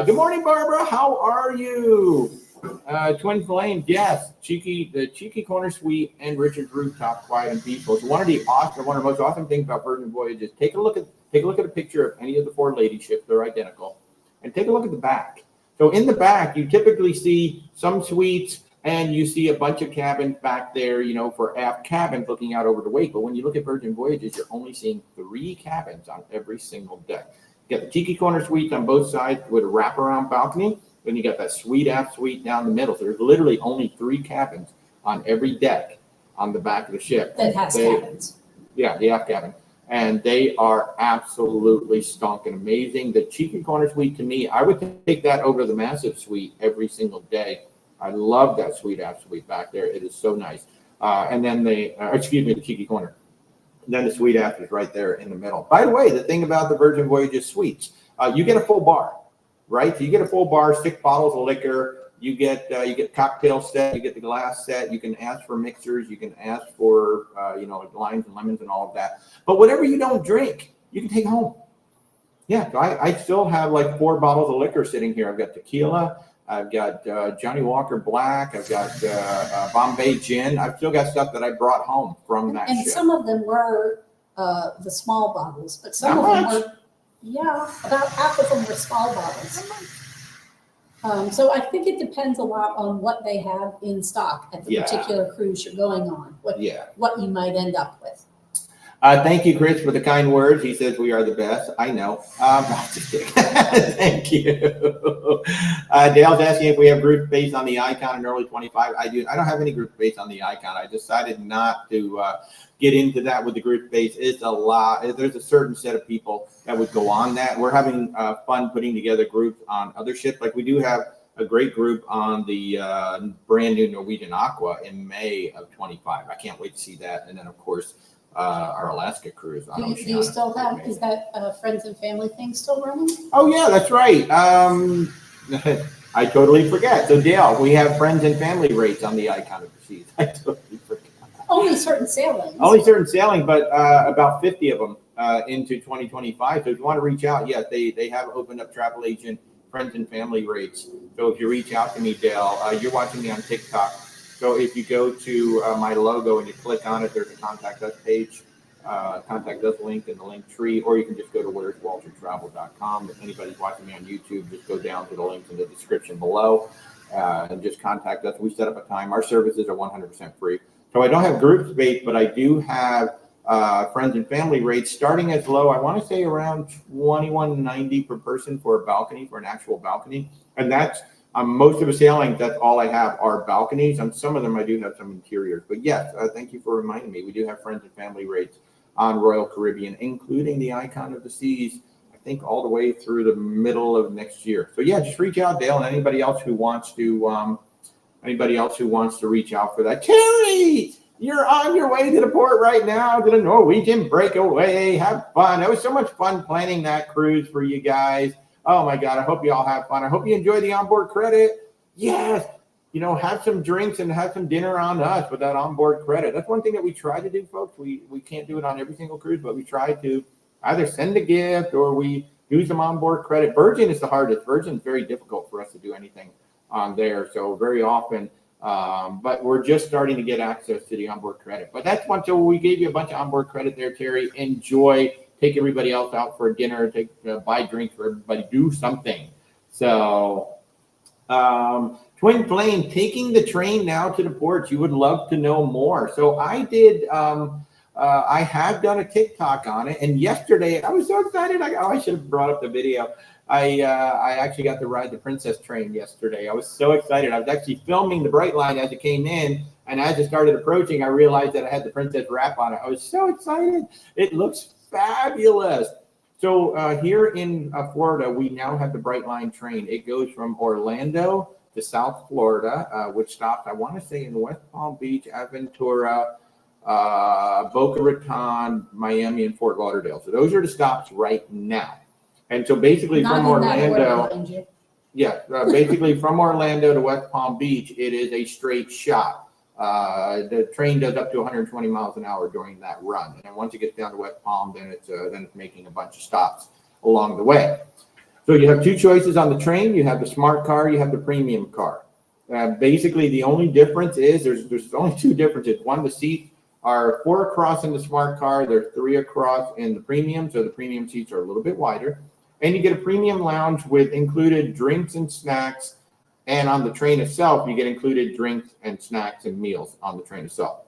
Good morning, Barbara. How are you? Twin Flames, yes. The Cheeky Corner Suite and Richard's Rooftop, quiet and peaceful. It's one of the most awesome things about Virgin Voyages. Take a look at a picture of any of the 4 lady ships. They're identical. And take a look at the back. So in the back, you typically see some suites, and you see a bunch of cabins back there, for aft cabins looking out over the wake. But when you look at Virgin Voyages, you're only seeing 3 cabins on every single deck. You got the Cheeky Corner Suites on both sides with a wraparound balcony. Then you got that suite aft suite down the middle. So there's literally only 3 cabins on every deck on the back of the ship. That has cabins. Yeah, the aft cabin. and they are absolutely stonking amazing. The Cheeky Corner suite, to me, I would take that over the massive suite every single day. I love that suite back there. It is so nice. And then the Cheeky Corner. Then the suite after is right there in the middle. By the way, the thing about the Virgin Voyages suites, you get a full bar, right? So you get a full bar, 6 bottles of liquor. You get cocktail set, you get the glass set. You can ask for mixers, you can ask for limes and lemons and all of that. But whatever you don't drink, you can take home. Yeah, so I still have like 4 bottles of liquor sitting here. I've got tequila, I've got Johnny Walker Black, I've got Bombay Gin. I've still got stuff that I brought home from that and ship. some of them were the small bottles, but some of them were, about half of them were small bottles. So I think it depends a lot on what they have in stock at the particular cruise you're going on, what you might end up with. Thank you, Chris, for the kind words. He says we are the best. I know. Just kidding. Thank you. Dale's asking if we have group space on the Icon in early 25. I do. I don't have any group space on the Icon. I decided not to get into that with the group space. It's a lot. There's a certain set of people that would go on that. We're having fun putting together groups on other ships. Like we do have a great group on the brand new Norwegian Aqua in May of 25. I can't wait to see that. And then, of course, our Alaska cruise on Do you still have, is that friends and family thing still running? Oh, yeah, that's right. I totally forget. So, Dale, we have friends and family rates on the Icon of the Seas. I totally forgot. Only certain sailings. Only certain sailing, but about 50 of them into 2025. So if you want to reach out, yes, they have opened up travel agent friends and family rates. So if you reach out to me, Dale, you're watching me on TikTok. So if you go to my logo and you click on it, there's a contact us page, contact us link in the link tree, or you can just go to where'swaltertravel.com. If anybody's watching me on YouTube, just go down to the links in the description below and just contact us. We set up a time. Our services are 100% free. So I don't have group space, but I do have friends and family rates starting as low. I want to say around $21.90 per person for a balcony, for an actual balcony. And that's most of the sailings, that's all I have are balconies. On some of them, I do have some interiors. But yes, thank you for reminding me. We do have friends and family rates on Royal Caribbean, including the Icon of the Seas, I think all the way through the middle of next year. So yeah, just reach out, Dale, and anybody else who wants to reach out for that. Terry, you're on your way to the port right now to the Norwegian breakaway. Have fun. It was so much fun planning that cruise for you guys. Oh my God, I hope you all have fun. I hope you enjoy the onboard credit. Yes, have some drinks and have some dinner on us with that onboard credit. That's one thing that we try to do, folks. We can't do it on every single cruise, but we try to either send a gift or we do some onboard credit. Virgin is the hardest. Virgin is very difficult for us to do anything on there. So very often, but we're just starting to get access to the onboard credit. But that's one. So we gave you a bunch of onboard credit there, Terry. Enjoy. Take everybody else out for dinner. Buy drinks for everybody. Do something. So, Twin Flame, taking the train now to the ports. You would love to know more. So I did. I have done a TikTok on it, and yesterday I was so excited. I should have brought up the video. I actually got to ride the Princess train yesterday. I was so excited. I was actually filming the Brightline as it came in, and as it started approaching, I realized that I had the Princess wrap on it. I was so excited. It looks fabulous. So here in Florida, we now have the Brightline train. It goes from Orlando to South Florida, which stops, I want to say, in West Palm Beach, Aventura, Boca Raton, Miami, and Fort Lauderdale. So those are the stops right now. And so basically from Orlando, basically from Orlando to West Palm Beach, it is a straight shot. The train does up to 120 miles an hour during that run. And then once it gets down to West Palm, then it's making a bunch of stops along the way. So you have 2 choices on the train. You have the smart car, you have the premium car. Basically, the only difference is there's only 2 differences. One, the seats are 4 across in the smart car. They're 3 across in the premium. So the premium seats are a little bit wider. And you get a premium lounge with included drinks and snacks. And on the train itself, you get included drinks and snacks and meals on the train itself.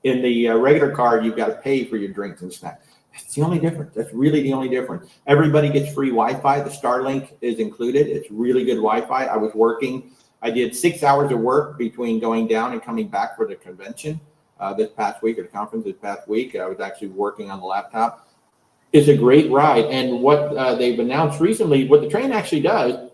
In the regular car, you've got to pay for your drinks and snacks. That's the only difference. That's really the only difference. Everybody gets free Wi-Fi. The Starlink is included. It's really good Wi-Fi. I was working. I did 6 hours of work between going down and coming back for the convention. this past week, or the conference this past week. I was actually working on the laptop. It's a great ride. And what they've announced recently, what the train actually does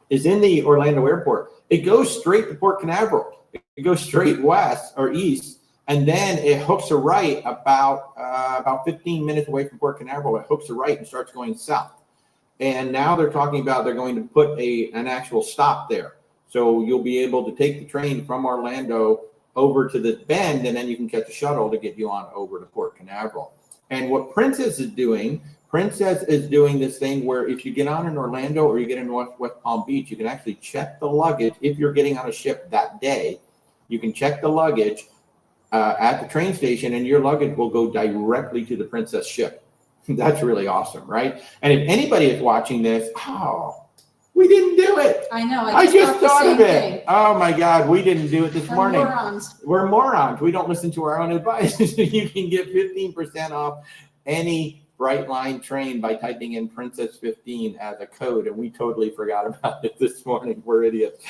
is in the Orlando airport, it goes straight to Port Canaveral. It goes straight west or east, and then it hooks a right about 15 minutes away from Port Canaveral. It hooks a right and starts going south. And now they're talking about they're going to put an actual stop there. So you'll be able to take the train from Orlando over to this bend, and then you can catch a shuttle to get you on over to Port Canaveral. And what Princess is doing this thing where if you get on in Orlando or you get in West Palm Beach, you can actually check the luggage. If you're getting on a ship that day, you can check the luggage at the train station, and your luggage will go directly to the Princess ship. That's really awesome, right? And if anybody is watching this, we didn't do it. I know. I just thought of it. Thing. Oh my God, we didn't do it this morning. Morons. We're morons. We don't listen to our own advice. You can get 15% off any Brightline train by typing in Princess 15 as a code, and we totally forgot about it this morning. We're idiots.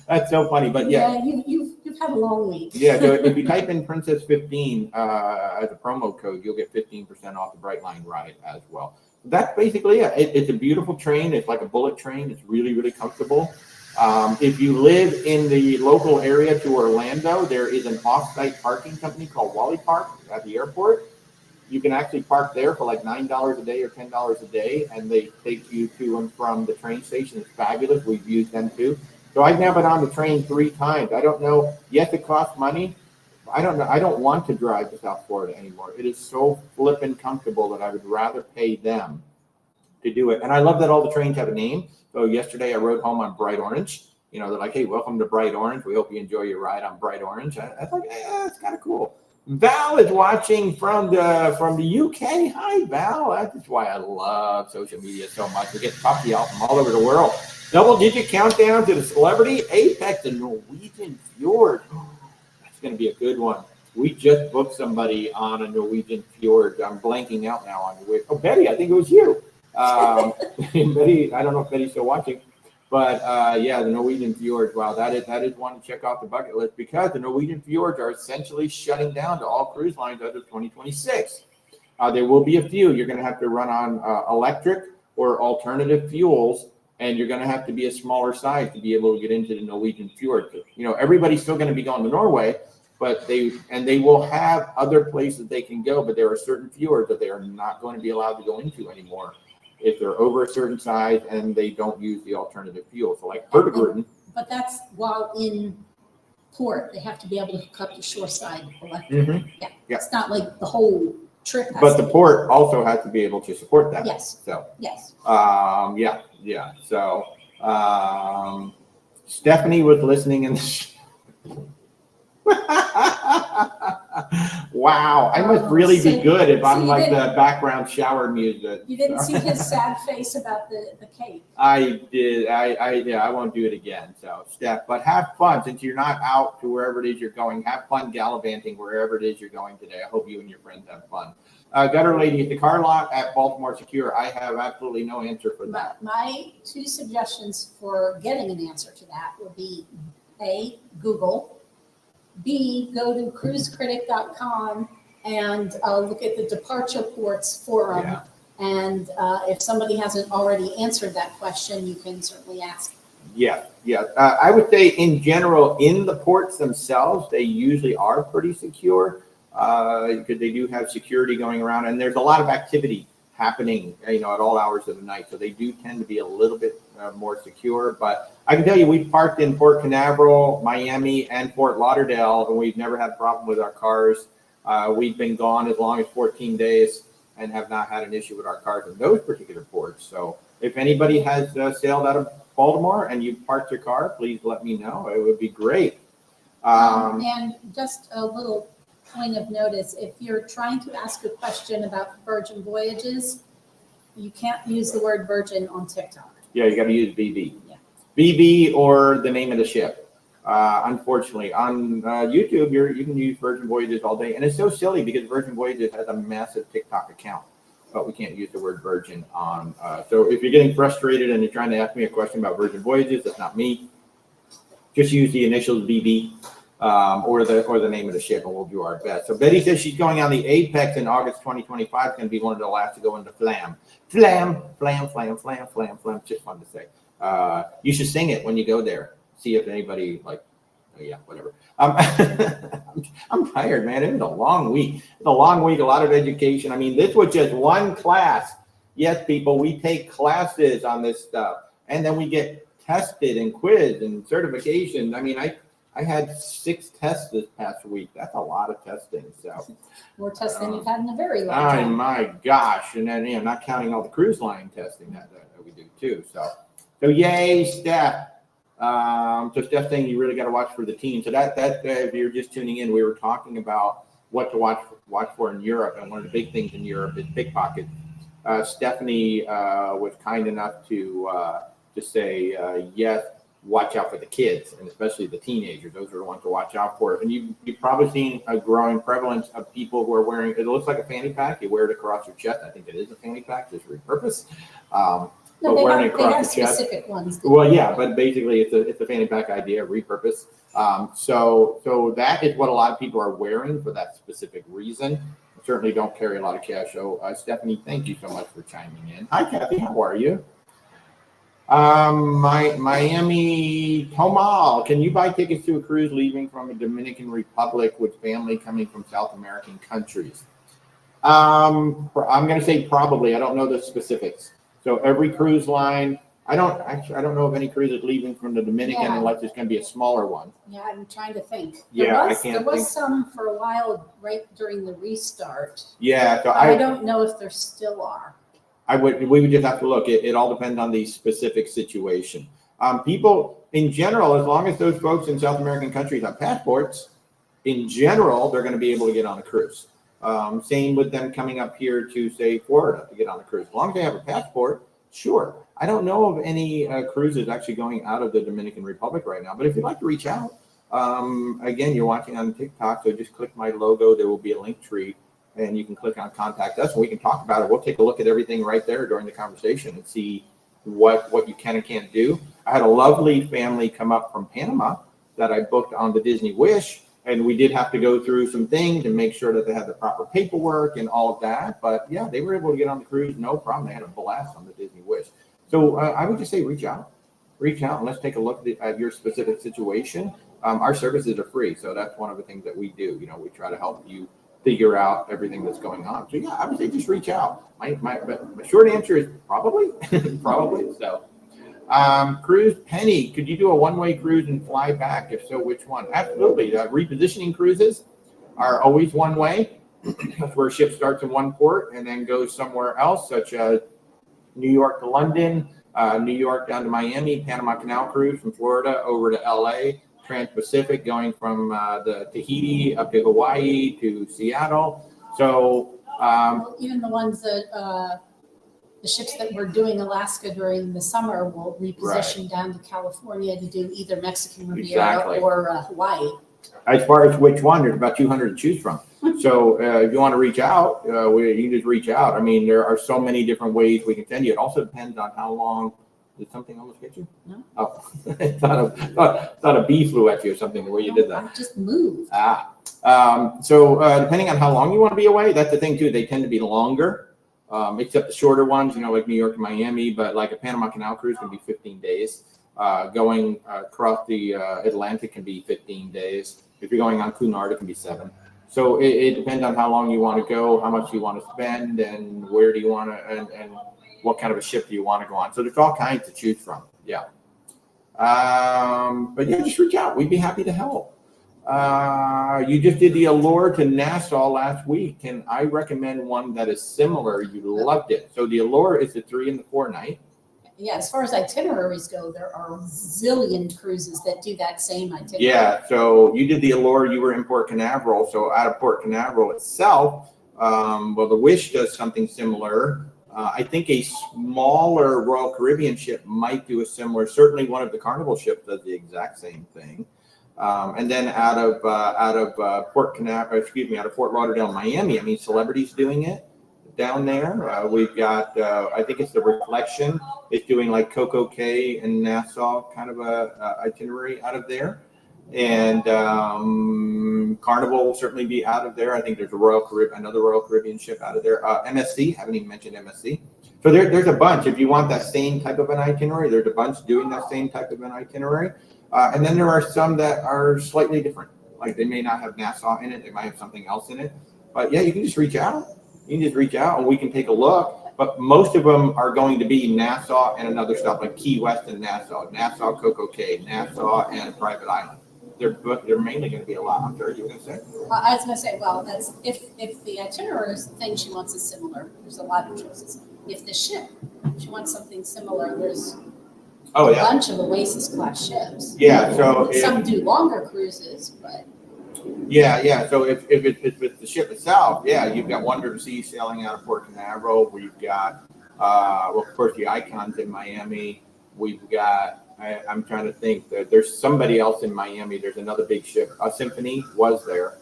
That's so funny, but yeah. You've had a long week. Yeah, so if you type in Princess 15 as a promo code, you'll get 15% off the Brightline ride as well. That's basically it. It's a beautiful train. It's like a bullet train. It's really, really comfortable. If you live in the local area to Orlando, there is an off-site parking company called Wally Park at the airport. You can actually park there for like $9 a day or $10 a day, and they take you to and from the train station. It's fabulous. We've used them too. So I've now been on the train 3 times. I don't know. Yes, it costs money. I don't know. I don't want to drive to South Florida anymore. It is so flippin' comfortable that I would rather pay them to do it. And I love that all the trains have a name. So yesterday I rode home on Bright Orange. You know, they're like, hey, welcome to Bright Orange. We hope you enjoy your ride on Bright Orange. I thought, yeah, it's kind of cool. Val is watching from the UK. Hi, Val. That's why I love social media so much. We get to talk to y'all from all over the world. Double-digit countdown to the celebrity apex in Norwegian fjord. That's going to be a good one. We just booked somebody on a Norwegian fjord. I'm blanking out now on which. Oh, Betty, I think it was you. Betty, I don't know if Betty's still watching, but yeah, the Norwegian fjords. Wow, that is one to check off the bucket list, because the Norwegian fjords are essentially shutting down to all cruise lines as of 2026. There will be a few. You're going to have to run on electric or alternative fuels, and you're going to have to be a smaller size to be able to get into the Norwegian fjord. You know, everybody's still going to be going to Norway, but they will have other places they can go, but there are certain fjords that they are not going to be allowed to go into anymore if they're over a certain size and they don't use the alternative fuel. So like Hurtigruten. But that's while in port. They have to be able to hook up to shoreside electric. Mm-hmm. Yeah. Yeah. It's not like the whole trip. But the port also has to be able to support that. Yes. So yes. Yeah. So Stephanie was listening in the Wow, I must really be good if I'm like the background shower music. You didn't see his sad face about the cake. I did. I won't do it again. So, Steph, but have fun. Since you're not out to wherever it is you're going, have fun gallivanting wherever it is you're going today. I hope you and your friends have fun. Gutter Lady, at the car lot at Baltimore Secure, I have absolutely no answer for that. My 2 suggestions for getting an answer to that would be A, Google. B, go to cruisecritic.com and look at the departure ports forum. Yeah. And if somebody hasn't already answered that question, you can certainly ask. Yeah. I would say in general, in the ports themselves, they usually are pretty secure because they do have security going around, and there's a lot of activity happening, at all hours of the night. So they do tend to be a little bit more secure. But I can tell you, we've parked in Port Canaveral, Miami, and Fort Lauderdale, and we've never had a problem with our cars. We've been gone as long as 14 days and have not had an issue with our cars in those particular ports. So if anybody has sailed out of Baltimore and you've parked your car, please let me know. It would be great. And just a little point of notice, if you're trying to ask a question about Virgin Voyages, you can't use the word Virgin on TikTok. Yeah, you got to use BV. Yeah. BV or the name of the ship. Unfortunately, on YouTube, you can use Virgin Voyages all day. And it's so silly because Virgin Voyages has a massive TikTok account, but we can't use the word Virgin on. So if you're getting frustrated and you're trying to ask me a question about Virgin Voyages, that's not me. Just use the initials BV or the name of the ship, and we'll do our best. So Betty says she's going on the Apex in August 2025. It's going to be one of the last to go into Flam. Flam, flam, flam, flam, flam, flam. Just fun to say. You should sing it when you go there. See if anybody like. Oh, yeah, whatever. I'm tired, man. It was a long week. It's a long week. A lot of education. I mean, this was just one class. Yes, people, we take classes on this stuff, and then we get tested and quizzed and certification. I mean, I had 6 tests this past week. That's a lot of testing. So more tests than you've had in a very long time. time. Oh my gosh! And then not counting all the cruise line testing that we do too. So yay, Stef. So Steph saying you really got to watch for the team. So that if you're just tuning in, we were talking about what to watch for in Europe, and one of the big things in Europe is pickpockets. Stephanie was kind enough to say yes. Watch out for the kids, and especially the teenagers. Those are the ones to watch out for. And you've probably seen a growing prevalence of people who are wearing. It looks like a fanny pack. You wear it across your chest. I think it is a fanny pack, just repurposed. No, But wearing it they across have the chest. specific ones. Well, yeah, but basically it's a fanny pack idea, repurpose. So that is what a lot of people are wearing for that specific reason. Certainly don't carry a lot of cash. So Stephanie, thank you so much for chiming in. Hi, Kathy, how are you? Miami Tomal, can you buy tickets to a cruise leaving from the Dominican Republic with family coming from South American countries? I'm going to say probably. I don't know the specifics. So every cruise line, I don't know of any cruises leaving from the Dominican unless it's going to be a smaller one. Yeah, I'm trying to think. There was some for a while right during the restart. Yeah, so I don't know if there still are. We would just have to look. It all depends on the specific situation. People in general, as long as those folks in South American countries have passports, in general, they're going to be able to get on a cruise. Same with them coming up here to, say, Florida to get on a cruise. As long as they have a passport, sure. I don't know of any cruises actually going out of the Dominican Republic right now. But if you'd like to reach out, again, you're watching on TikTok, so just click my logo. There will be a link tree. And you can click on contact us and we can talk about it. We'll take a look at everything right there during the conversation and see what you can and can't do. I had a lovely family come up from Panama that I booked on the Disney Wish, and we did have to go through some things and make sure that they had the proper paperwork and all of that. But yeah, they were able to get on the cruise, no problem. They had a blast on the Disney Wish. So I would just say reach out and let's take a look at your specific situation. Our services are free, so that's one of the things that we do. We try to help you figure out everything that's going on. So yeah, I would say just reach out. My short answer is probably, probably. So, cruise Penny, could you do a one-way cruise and fly back? If so, which one? Absolutely. Repositioning cruises are always one way. That's where a ship starts in one port and then goes somewhere else, such as New York to London, New York down to Miami, Panama Canal cruise from Florida over to LA. Transpacific going from the Tahiti up to Hawaii to Seattle. So even the ones that the ships that were doing Alaska during the summer will reposition down to California to do either Mexican Riviera or Hawaii. As far as which one, there's about 200 to choose from. So if you want to reach out, you can just reach out. I mean, there are so many different ways we can send you. It also depends on how long. Did something almost get you? No. Oh, I thought a bee flew at you or something the way you did that. I just moved. So depending on how long you want to be away, that's the thing too. They tend to be longer, except the shorter ones, like New York to Miami. But like a Panama Canal cruise can be 15 days. Going across the Atlantic can be 15 days. If you're going on Cunard, it can be 7. So it depends on how long you want to go, how much you want to spend, and where do you want to, and what kind of a ship do you want to go on. So there's all kinds to choose from. Yeah. But yeah, just reach out. We'd be happy to help. You just did the Allure to Nassau last week, and I recommend one that is similar. You loved it. So the Allure is the 3 and the 4 night. Yeah, as far as itineraries go, there are a zillion cruises that do that same itinerary. Yeah, so you did the Allure, you were in Port Canaveral. So out of Port Canaveral itself, well, the Wish does something similar. I think a smaller Royal Caribbean ship might do a similar. Certainly, one of the Carnival ships does the exact same thing. And then out of Port Lauderdale, Miami. I mean, Celebrity's doing it down there. We've got, I think it's the Reflection. It's doing like Coco Cay and Nassau kind of a itinerary out of there. And Carnival will certainly be out of there. I think there's another Royal Caribbean ship out of there. MSC, haven't even mentioned MSC. So there's a bunch. If you want that same type of an itinerary, there's a bunch doing that same type of an itinerary. And then there are some that are slightly different. Like they may not have Nassau in it. They might have something else in it. But yeah, you can just reach out. You can just reach out and we can take a look. But most of them are going to be Nassau and another stop like Key West and Nassau, Coco Cay, Nassau and Private Island. They're mainly going to be a lot. I'm sure you were going to say. I was going to say, well, that's if the itinerary thing she wants is similar, there's a lot of choices. If the ship, she wants something similar, there's a bunch of Oasis class ships. Yeah, so some do longer cruises, but yeah. So if it's the ship itself, yeah, you've got Wonder of the Seas sailing out of Port Canaveral. We've got well, of course, the Icons in Miami. We've got I'm trying to think that there's somebody else in Miami. There's another big ship. Symphony was there.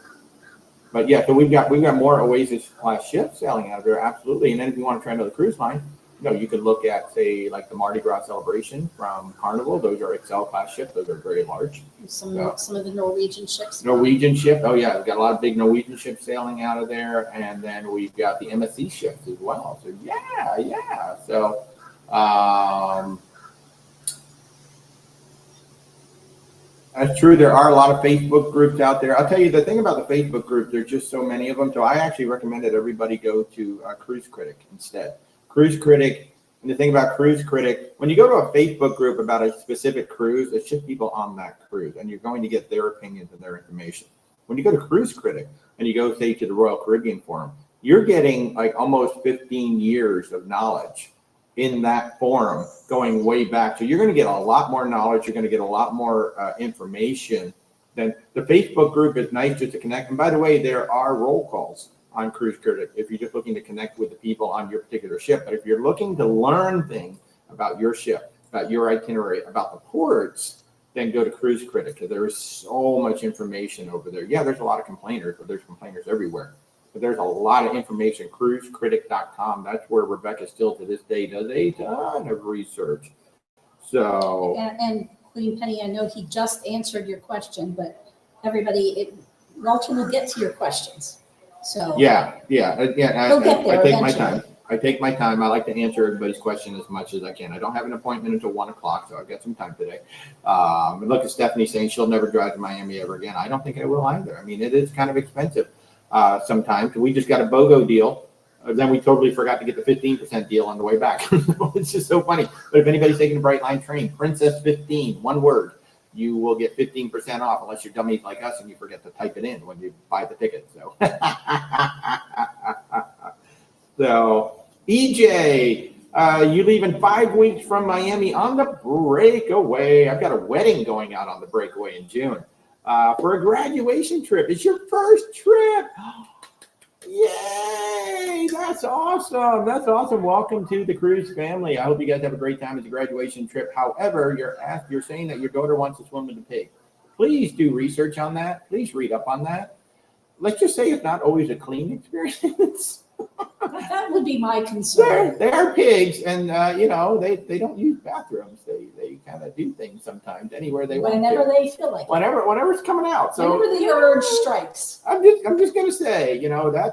But yeah, so we've got more Oasis class ships sailing out of there, absolutely. And then if you want to try another cruise line, you can look at say like the Mardi Gras Celebration from Carnival. Those are XL class ships. Those are very large. Some of the Norwegian ships. Norwegian ship. Oh yeah, we've got a lot of big Norwegian ships sailing out of there, and then we've got the MSC ships as well. So yeah. So that's true. There are a lot of Facebook groups out there. I'll tell you the thing about the Facebook group, there's just so many of them. So I actually recommend that everybody go to Cruise Critic instead. Cruise Critic, and the thing about Cruise Critic, when you go to a Facebook group about a specific cruise, it's just people on that cruise, and you're going to get their opinions and their information. When you go to Cruise Critic and you go, say, to the Royal Caribbean Forum, you're getting like almost 15 years of knowledge in that forum going way back. So you're going to get a lot more knowledge. You're going to get a lot more information. Then the Facebook group is nice just to connect. And by the way, there are roll calls on Cruise Critic if you're just looking to connect with the people on your particular ship. But if you're looking to learn things about your ship, about your itinerary, about the ports, then go to Cruise Critic because there is so much information over there. Yeah, there's a lot of complainers, but there's complainers everywhere. But there's a lot of information. Cruisecritic.com. That's where Rebecca still to this day does a ton of research. So and Queen Penny, I know he just answered your question, but everybody, Walter will get to your questions. So yeah. He'll get there I take eventually. my time. I take my time. I like to answer everybody's question as much as I can. I don't have an appointment until 1 o'clock, so I've got some time today. And look at Stephanie saying she'll never drive to Miami ever again. I don't think I will either. I mean, it is kind of expensive. Sometimes we just got a BOGO deal. Then we totally forgot to get the 15% deal on the way back. It's just so funny. But if anybody's taking a Brightline train, Princess 15, one word, you will get 15% off unless you're dummies like us and you forget to type it in when you buy the ticket. So, so EJ, you leave in 5 weeks from Miami on the breakaway. I've got a wedding going out on the breakaway in June. For a graduation trip. It's your first trip. Yay! That's awesome. That's awesome. Welcome to the cruise family. I hope you guys have a great time at the graduation trip. However, you're saying that your daughter wants to swim with the pig. Please do research on that. Please read up on that. Let's just say it's not always a clean experience. That would be my concern. They're pigs, and they don't use bathrooms. They kind of do things sometimes anywhere they want. Whenever they feel like it. Whenever it's coming out. So whenever the urge strikes. I'm just gonna say,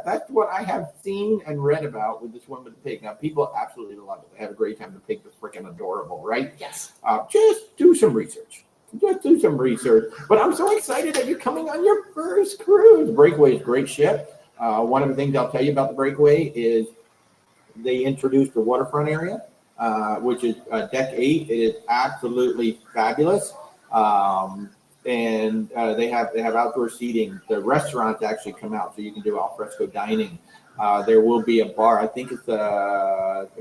that's what I have seen and read about with the swim with the pig. Now people absolutely love it. They have a great time. The pigs are freaking adorable, right? Yes. Just do some research. But I'm so excited that you're coming on your first cruise. Breakaway is a great ship. One of the things I'll tell you about the Breakaway is they introduced the waterfront area, which is deck 8. It is absolutely fabulous. And they have outdoor seating. The restaurants actually come out, so you can do al fresco dining. There will be a bar. I think it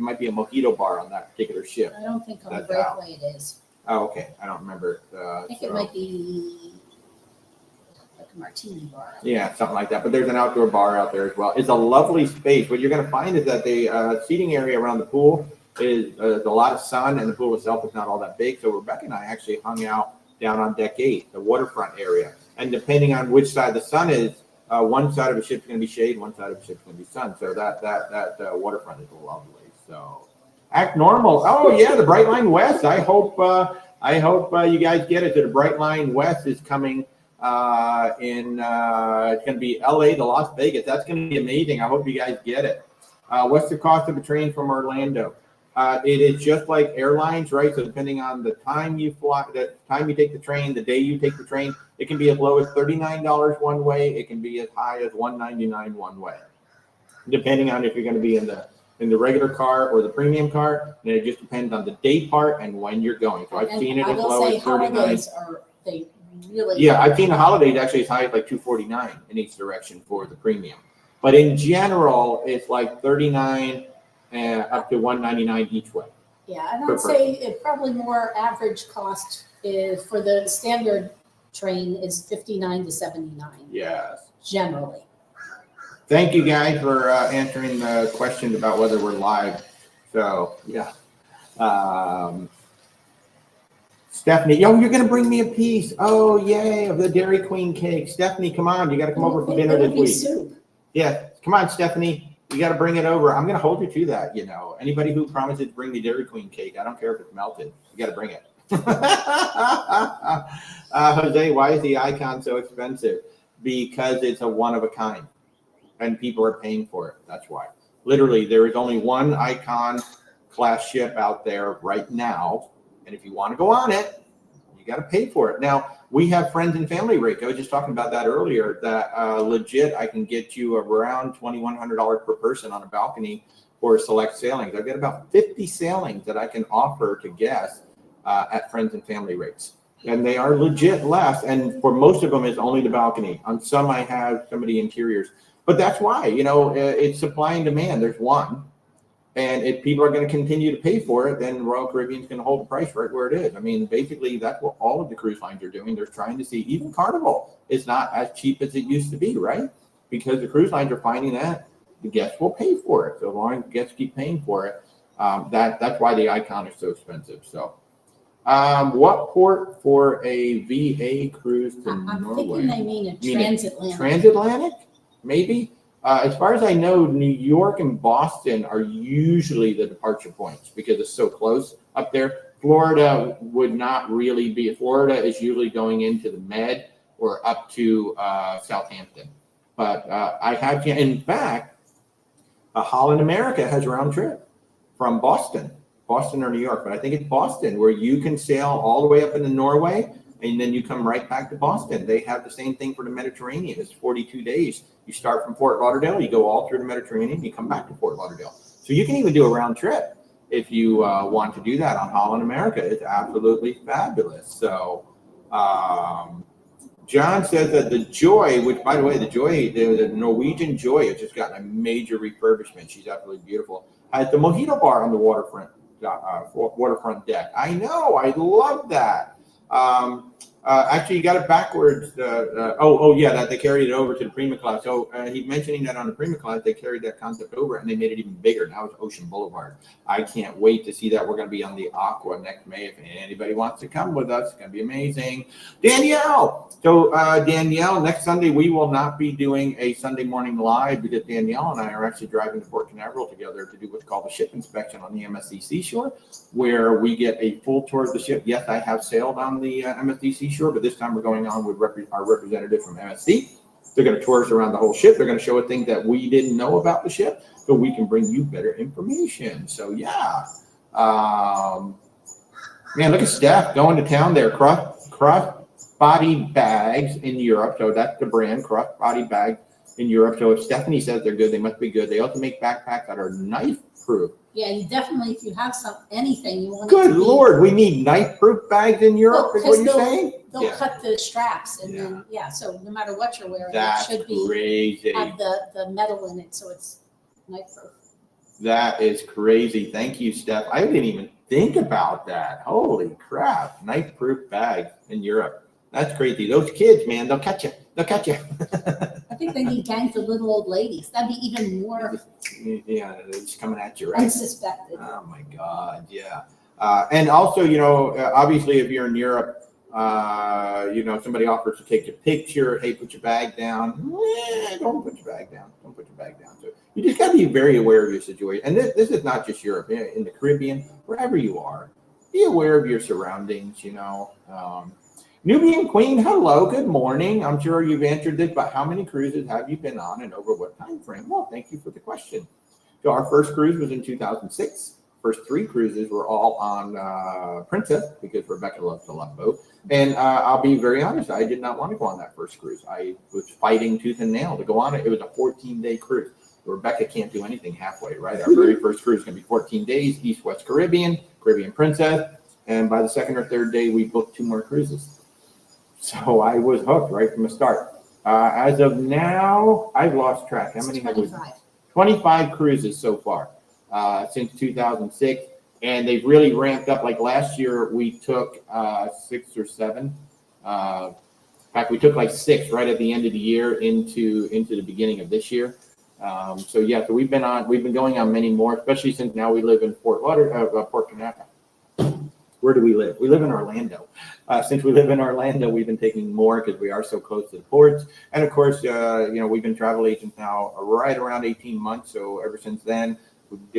might be a mojito bar on that particular ship. I don't think on the Breakaway it is. Oh, okay. I don't remember. I think it might be like a martini bar. Yeah, something like that. But there's an outdoor bar out there as well. It's a lovely space. What you're going to find is that the seating area around the pool is a lot of sun, and the pool itself is not all that big. So Rebecca and I actually hung out down on deck 8, the waterfront area. And depending on which side the sun is, one side of the ship's going to be shade, one side of the ship's going to be sun. So that waterfront is lovely. So act normal. Oh yeah, the Brightline West. I hope I hope you guys get it. The Brightline West is coming it's going to be LA to Las Vegas. That's going to be amazing. I hope you guys get it. What's the cost of a train from Orlando? It is just like airlines, right? So depending on the time you fly, the time you take the train, the day you take the train, it can be as low as $39 one way. It can be as high as $199 one way, depending on if you're going to be in the regular car or the premium car. And it just depends on the day part and when you're going. So I've seen it as low as $39. Are they really? Yeah, I've seen the holidays actually as high as like $249 in each direction for the premium. But in general, it's like $39 up to $199 each way. Yeah, and I'd say it probably more average cost is for the standard train is $59 to $79. Yes. Generally. Thank you guys for answering the questions about whether we're live. So yeah. Stephanie, you're going to bring me a piece. Oh, yay, of the Dairy Queen cake. Stephanie, come on. You got to come over for dinner this week. Soup. Yeah, come on, Stephanie. You got to bring it over. I'm going to hold you to that. Anybody who promises to bring me Dairy Queen cake, I don't care if it's melted. You got to bring it. Jose, why is the Icon so expensive? Because it's a one of a kind and people are paying for it. That's why. Literally, there is only one Icon class ship out there right now. And if you want to go on it, you got to pay for it. Now, we have friends and family rate. I was just talking about that earlier, that legit, I can get you around $2,100 per person on a balcony for select sailings. I've got about 50 sailings that I can offer to guests at friends and family rates. And they are legit less. And for most of them, it's only the balcony. On some, I have some of the interiors. But that's why, it's supply and demand. There's one. And if people are going to continue to pay for it, then Royal Caribbean's going to hold the price right where it is. I mean, basically, that's what all of the cruise lines are doing. They're trying to see, even Carnival is not as cheap as it used to be, right? Because the cruise lines are finding that the guests will pay for it. So as long as guests keep paying for it, that's why the Icon is so expensive. So what port for a VA cruise to I'm Norway? thinking they mean a transatlantic. Transatlantic, maybe? As far as I know, New York and Boston are usually the departure points because it's so close up there. Florida would not really be. Florida is usually going into the Med or up to Southampton. But I have, in fact, Holland America has round trip from Boston or New York. But I think it's Boston where you can sail all the way up into Norway and then you come right back to Boston. They have the same thing for the Mediterranean. It's 42 days. You start from Fort Lauderdale, you go all through the Mediterranean, you come back to Fort Lauderdale. So you can even do a round trip if you want to do that on Holland America. It's absolutely fabulous. So John says that the Joy, which by the way, the Norwegian Joy has just gotten a major refurbishment. She's absolutely beautiful. Has the mojito bar on the waterfront deck. I know, I love that. Actually, you got it backwards. That they carried it over to the Prima class. So he's mentioning that on the Prima class, they carried that concept over and they made it even bigger. Now it's Ocean Boulevard. I can't wait to see that. We're going to be on the Aqua next May. If anybody wants to come with us, it's going to be amazing. Danielle. So Danielle, next Sunday, we will not be doing a Sunday morning live because Danielle and I are actually driving to Port Canaveral together to do what's called a ship inspection on the MSC Seashore, where we get a full tour of the ship. Yes, I have sailed on the MSC Seashore, but this time we're going on with our representative from MSC. They're going to tour us around the whole ship. They're going to show us things that we didn't know about the ship so we can bring you better information. So, yeah. Man, look at Stef going to town there. Crossbody bags in Europe. So that's the brand, Crossbody bags in Europe. So if Stephanie says they're good, they must be good. They also make backpacks that are knife-proof. Yeah, you definitely, if you have anything you want. Good Lord, we need knife-proof bags in Europe, is what you're saying? They'll cut the straps and then, so no matter what you're wearing, That's it should be crazy. Have the metal in it, so it's knife-proof. That is crazy. Thank you, Steph. I didn't even think about that. Holy crap. Knife-proof bags in Europe. That's crazy. Those kids, man, they'll catch you. They'll catch you. I think they need gangs of little old ladies. That'd be even more. Yeah, they're just coming at you, right? Unsuspected. Oh my God, yeah. And also, obviously, if you're in Europe, somebody offers to take your picture. Hey, put your bag down. Don't put your bag down. Don't put your bag down. So you just got to be very aware of your situation. And this is not just Europe. In the Caribbean, wherever you are, be aware of your surroundings, you know. Nubian Queen, hello, good morning. I'm sure you've answered this, but how many cruises have you been on and over what time frame? Well, thank you for the question. So our first cruise was in 2006. First 3 cruises were all on Princess because Rebecca loves the love boat. And I'll be very honest, I did not want to go on that first cruise. I was fighting tooth and nail to go on it. It was a 14-day cruise. Rebecca can't do anything halfway, right? Our very first cruise is going to be 14 days, East-West Caribbean, Caribbean Princess. And by the second or third day, we booked 2 more cruises. So I was hooked right from the start. As of now, I've lost track. How many have we? 25 cruises so far since 2006. And they've really ramped up. Like last year, we took 6 or 7. In fact, we took like 6 right at the end of the year into the beginning of this year. So we've been going on many more, especially since now we live in Port Canaveral. Where do we live? We live in Orlando. Since we live in Orlando, we've been taking more because we are so close to the ports. And of course, we've been travel agents now right around 18 months. So ever since then, we've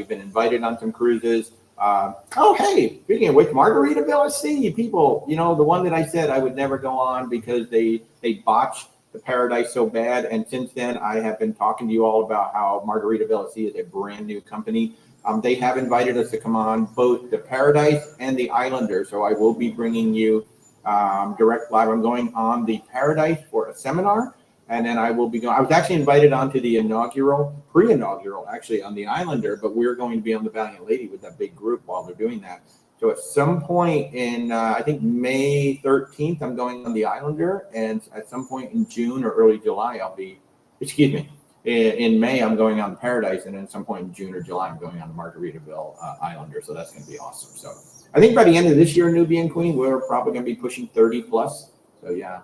been invited on some cruises. Hey, speaking of which, Margaritaville at Sea, people, the one that I said I would never go on because they botched the Paradise so bad. And since then, I have been talking to you all about how Margaritaville at Sea is a brand new company. They have invited us to come on both the Paradise and the Islander. So I will be bringing you direct live. I'm going on the Paradise for a seminar. And then I will be going. I was actually invited onto the pre-inaugural, actually, on the Islander. But we're going to be on the Valiant Lady with that big group while they're doing that. So at some point in, I think, May 13th, I'm going on the Islander. And at some point in June or early July, in May, I'm going on the Paradise, and then at some point in June or July, I'm going on the Margaritaville Islander. So that's going to be awesome. So I think by the end of this year, Nubian Queen, we're probably going to be pushing 30 plus. So yeah.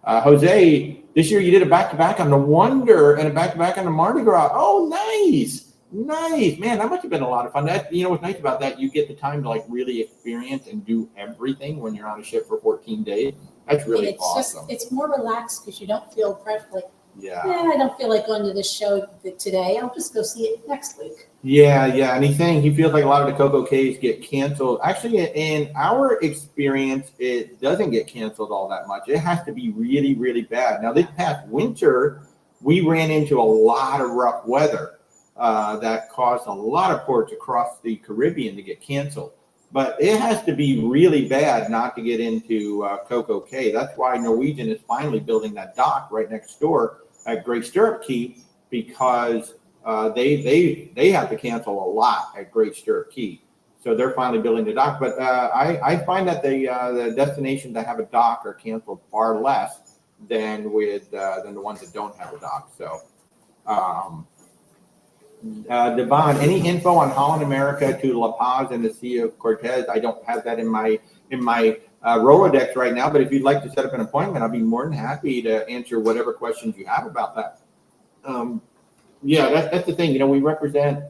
Jose, this year you did a back-to-back on the Wonder and a back-to-back on the Mardi Gras. Oh, nice. Man, that must have been a lot of fun. What's nice about that, you get the time to like really experience and do everything when you're on a ship for 14 days. That's really awesome. It's more relaxed because you don't feel pressure. I don't feel like going to this show today. I'll just go see it next week. Yeah. And he's saying he feels like a lot of the Coco Cays get canceled. Actually, in our experience, it doesn't get canceled all that much. It has to be really, really bad. Now, this past winter, we ran into a lot of rough weather that caused a lot of ports across the Caribbean to get canceled. But it has to be really bad not to get into Coco Cay. That's why Norwegian is finally building that dock right next door at Great Stirrup Cay, because they have to cancel a lot at Great Stirrup Cay. So they're finally building the dock. But I find that the destinations that have a dock are canceled far less than the ones that don't have a dock. So Devon, any info on Holland America to La Paz and the Sea of Cortez? I don't have that in my Rolodex right now, but if you'd like to set up an appointment, I'll be more than happy to answer whatever questions you have about that. That's the thing. We represent,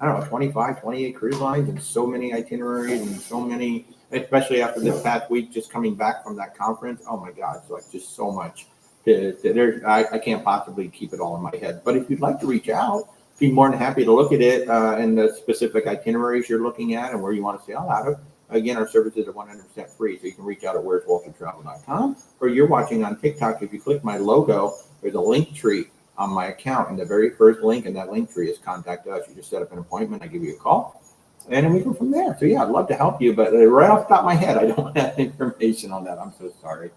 25, 28 cruise lines and so many itineraries and so many, especially after this past week, just coming back from that conference. Oh my God, it's like just so much. I can't possibly keep it all in my head. But if you'd like to reach out, be more than happy to look at it and the specific itineraries you're looking at and where you want to sail out of. Again, our services are 100% free, so you can reach out at where'swaltertravel.com, or you're watching on TikTok. If you click my logo, there's a link tree on my account, and the very first link in that link tree is contact us. You just set up an appointment, I give you a call, and then we go from there. So yeah, I'd love to help you, but right off the top of my head, I don't have information on that. I'm so sorry.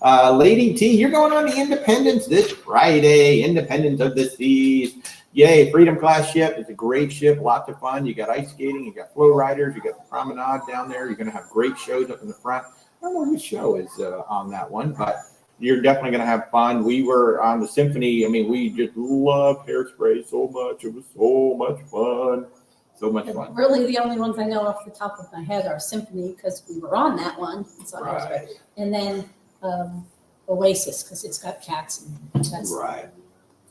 Lady T, you're going on the Independence this Friday, Independence of the Seas. Yay, Freedom class ship. It's a great ship, lots of fun. You got ice skating, you got flow riders, you got the promenade down there. You're going to have great shows up in the front. I don't know which show is on that one, but you're definitely going to have fun. We were on the Symphony. I mean, we just loved Hairspray so much. It was so much fun. So much fun. Really, the only ones I know off the top of my head are Symphony, because we were on that one. So right. And then Oasis, because it's got cats. And that's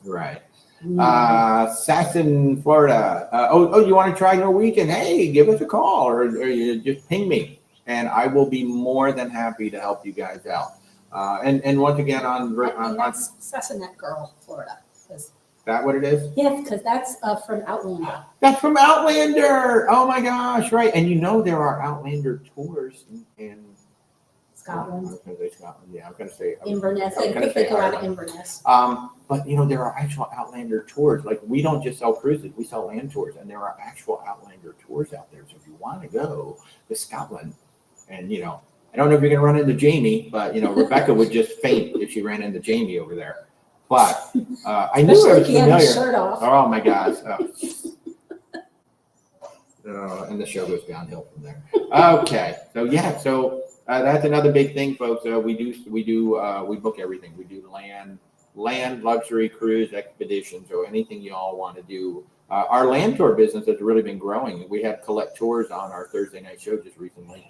right. Sasson, Florida. You want to try Norwegian? Hey, give us a call or you just ping me, and I will be more than happy to help you guys out. And once again, that's Sassonet Girl, Florida. that what it is? Yeah, because that's from Outlander. That's from Outlander. Oh my gosh, right. And you know there are Outlander tours in Scotland. I was going to say Scotland. Yeah, I'm going to say Inverness. I was I gonna think say they go out of Ireland. Inverness. But you know there are actual Outlander tours. Like we don't just sell cruises; we sell land tours, and there are actual Outlander tours out there. So if you want to go to Scotland, and you know, I don't know if you're going to run into Jamie, but you know, Rebecca would just faint if she ran into Jamie over there. But I knew Especially it was if he had his familiar. shirt off. Oh my gosh. And the show goes downhill from there. Okay, so yeah, so that's another big thing, folks. We book everything. We do land, luxury, cruise, expedition. So anything you all want to do. Our land tour business has really been growing. We had Collect Tours on our Thursday night show just recently,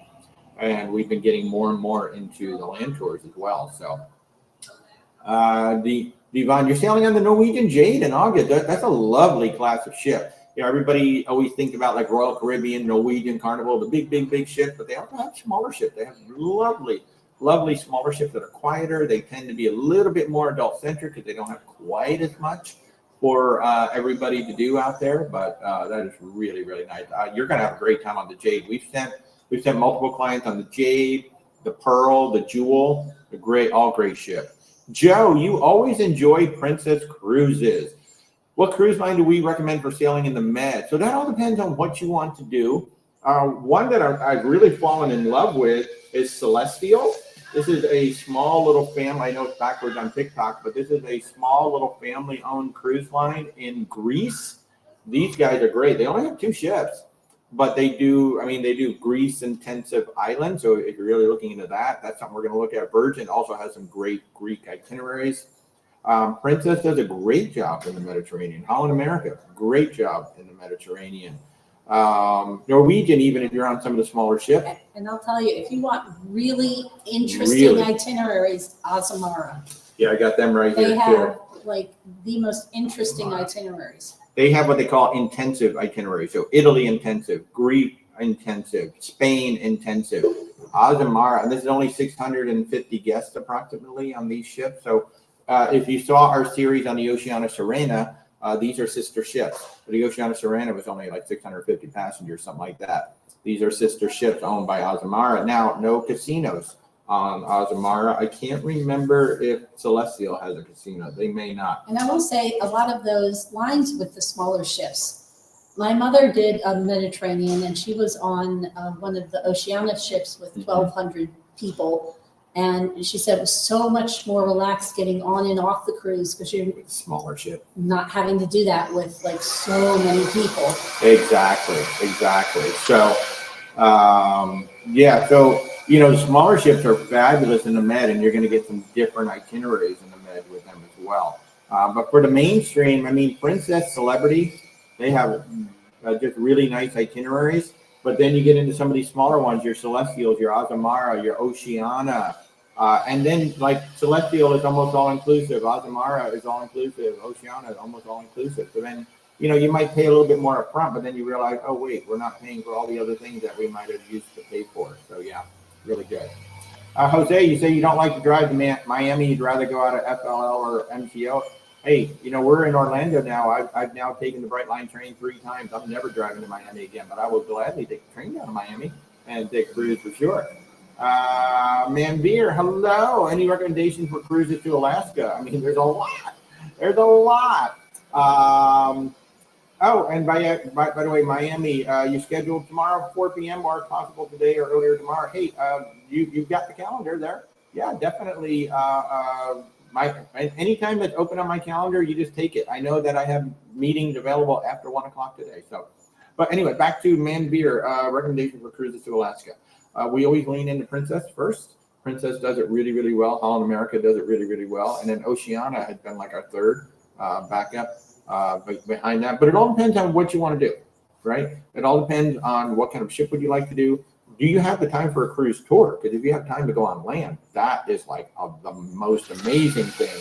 and we've been getting more and more into the land tours as well. So, Yvonne, you're sailing on the Norwegian Jade in August. That's a lovely class of ship. You know, everybody always thinks about like Royal Caribbean, Norwegian, Carnival, the big ships, but they also have smaller ships. They have lovely smaller ships that are quieter. They tend to be a little bit more adult centric because they don't have quite as much for everybody to do out there. But that is really nice. You're going to have a great time on the Jade. We've sent multiple clients on the Jade, the Pearl, the Jewel, all great ship. Joe, you always enjoy Princess cruises. What cruise line do we recommend for sailing in the Med? So that all depends on what you want to do. One that I've really fallen in love with is Celestial. This is a small little family. I know it's backwards on TikTok, but this is a small little family-owned cruise line in Greece. These guys are great. They only have 2 ships, but they do Greece-intensive islands. So if you're really looking into that, that's something we're going to look at. Virgin also has some great Greek itineraries. Princess does a great job in the Mediterranean. Holland America, great job in the Mediterranean. Norwegian, even if you're on some of the smaller ships. And I'll tell you, if you want really interesting itineraries, Azamara. Yeah, I got them right here. They have like the most interesting itineraries. They have what they call intensive itineraries. So Italy intensive, Greek intensive, Spain intensive, Azamara, and this is only 650 guests approximately on these ships. So if you saw our series on the Oceana Serena, these are sister ships. The Oceana Serena was only like 650 passengers, something like that. These are sister ships owned by Azamara. Now, no casinos on Azamara. I can't remember if Celestial has a casino. They may not. And I will say a lot of those lines with the smaller ships. My mother did a Mediterranean, and she was on one of the Oceana ships with 1,200 people. And she said it was so much more relaxed getting on and off the cruise because you're smaller ship, not having to do that with like so many people. Exactly. So, so you know, smaller ships are fabulous in the Med, and you're going to get some different itineraries in the Med with them as well. But for the mainstream, I mean, Princess, Celebrity, they have just really nice itineraries. But then you get into some of these smaller ones, your Celestials, your Azamara, your Oceana. And then like Celestial is almost all inclusive. Azamara is all inclusive. Oceana is almost all inclusive. So then, you know, you might pay a little bit more up front, but then you realize, oh, wait, we're not paying for all the other things that we might have used to pay for. So yeah, really good. Jose, you say you don't like to drive to Miami. You'd rather go out of FLL or MCO. Hey, you know, we're in Orlando now. I've now taken the Brightline train 3 times. I'm never driving to Miami again, but I will gladly take the train down to Miami and take a cruise for sure. Manveer, hello. Any recommendations for cruises to Alaska? I mean, there's a lot. And by the way, Miami, you scheduled tomorrow, 4 p.m. or possible today or earlier tomorrow. Hey, you've got the calendar there. Yeah, definitely. Anytime that's open on my calendar, you just take it. I know that I have meetings available after 1 o'clock today. So, but anyway, back to Manveer, recommendation for cruises to Alaska. We always lean into Princess first. Princess does it really well. Holland America does it really well. And then Oceana has been like our third backup behind that. But it all depends on what you want to do, right? It all depends on what kind of ship would you like to do. Do you have the time for a cruise tour? Because if you have time to go on land, that is like the most amazing thing.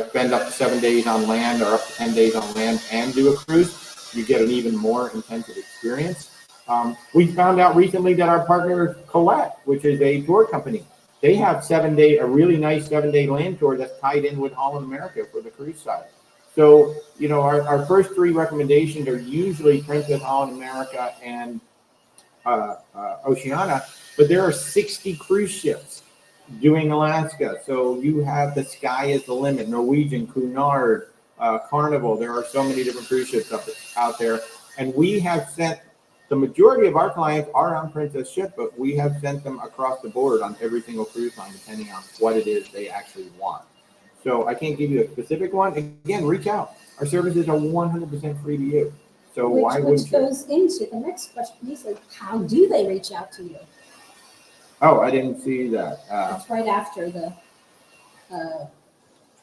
Spend up to 7 days on land or up to 10 days on land and do a cruise. You get an even more intensive experience. We found out recently that our partner Colette, which is a tour company, they have a really nice 7-day land tour that's tied in with Holland America for the cruise side. So, our first three recommendations are usually Princess, Holland America, and Oceania, but there are 60 cruise ships doing Alaska. So you have the Sky is the Limit, Norwegian, Cunard, Carnival. There are so many different cruise ships out there. And we have sent, the majority of our clients are on Princess ship, but we have sent them across the board on every single cruise line, depending on what it is they actually want. So I can't give you a specific one. Again, reach out. Our services are 100% free to you. So why wouldn't you? Which goes into the next question. He said, how do they reach out to you? Oh, I didn't see that. That's right after the.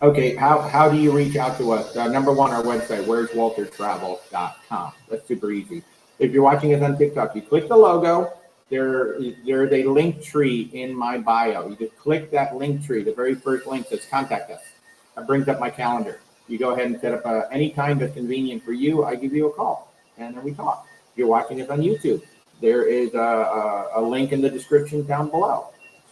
Okay, how do you reach out to us? Number one, our website, where'swaltertravel.com. That's super easy. If you're watching us on TikTok, you click the logo. There is a link tree in my bio. You just click that link tree. The very first link says contact us. That brings up my calendar. You go ahead and set up any time that's convenient for you. I give you a call, and then we talk. If you're watching us on YouTube, there is a link in the description down below.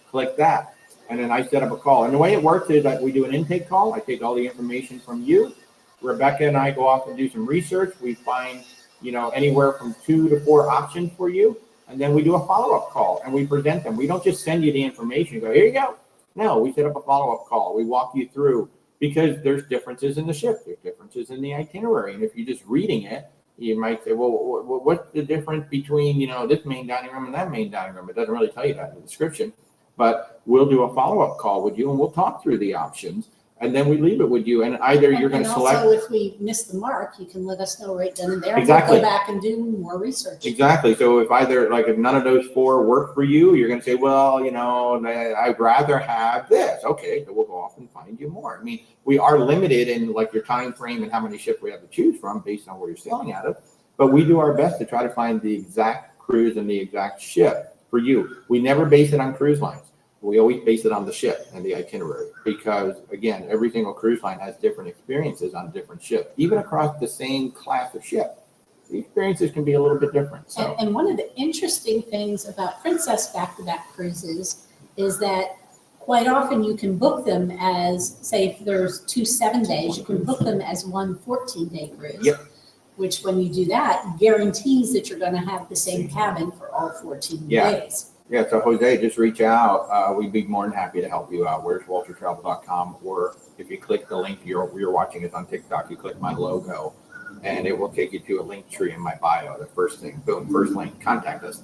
Click that, and then I set up a call. And the way it works is that we do an intake call. I take all the information from you. Rebecca and I go off and do some research. We find, anywhere from 2 to 4 options for you. And then we do a follow-up call and we present them. We don't just send you the information and go, here you go. No, we set up a follow-up call. We walk you through, because there's differences in the ship. There's differences in the itinerary. And if you're just reading it, you might say, well, what's the difference between, this main dining room and that main dining room? It doesn't really tell you that in the description, but we'll do a follow-up call with you and we'll talk through the options. And then we leave it with you. And either you're going to select. Also, if we miss the mark, you can let us know right then and there. Exactly. We'll go back and do more research. Exactly. So if none of those 4 work for you, you're going to say, well, I'd rather have this. Okay, so we'll go off and find you more. I mean, we are limited in your time frame and how many ships we have to choose from based on where you're sailing out of. But we do our best to try to find the exact cruise and the exact ship for you. We never base it on cruise lines. We always base it on the ship and the itinerary, because again, every single cruise line has different experiences on different ships, even across the same class of ship. The experiences can be a little bit different. So. And one of the interesting things about Princess back-to-back cruises is that quite often you can book them as, say, if there's 2 7-days, you can book them as 1 14-day cruise. Yep. Which, when you do that, guarantees that you're going to have the same cabin for all 14 days. Yeah, so Jose, just reach out. We'd be more than happy to help you out. Where's waltertravel.com, or if you click the link, you're watching it on TikTok, you click my logo, and it will take you to a link tree in my bio. The first thing, boom, first link, contact us.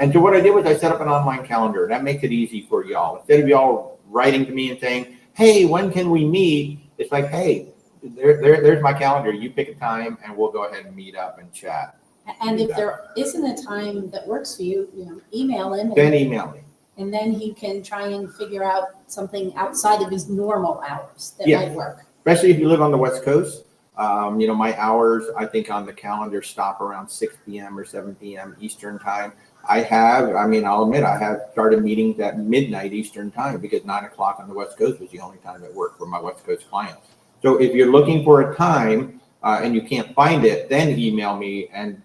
And so what I did was I set up an online calendar. That makes it easy for y'all. Instead of y'all writing to me and saying, hey, when can we meet? It's like, hey, there's my calendar. You pick a time, and we'll go ahead and meet up and chat. And if there isn't a time that works for you, email him. Then email me. And then he can try and figure out something outside of his normal hours that might work. Especially if you live on the West Coast. My hours, I think, on the calendar stop around 6 p.m. or 7 p.m. Eastern time. I'll admit, I have started meetings at midnight Eastern time, because 9 o'clock on the West Coast was the only time that worked for my West Coast clients. So if you're looking for a time, and you can't find it, then email me and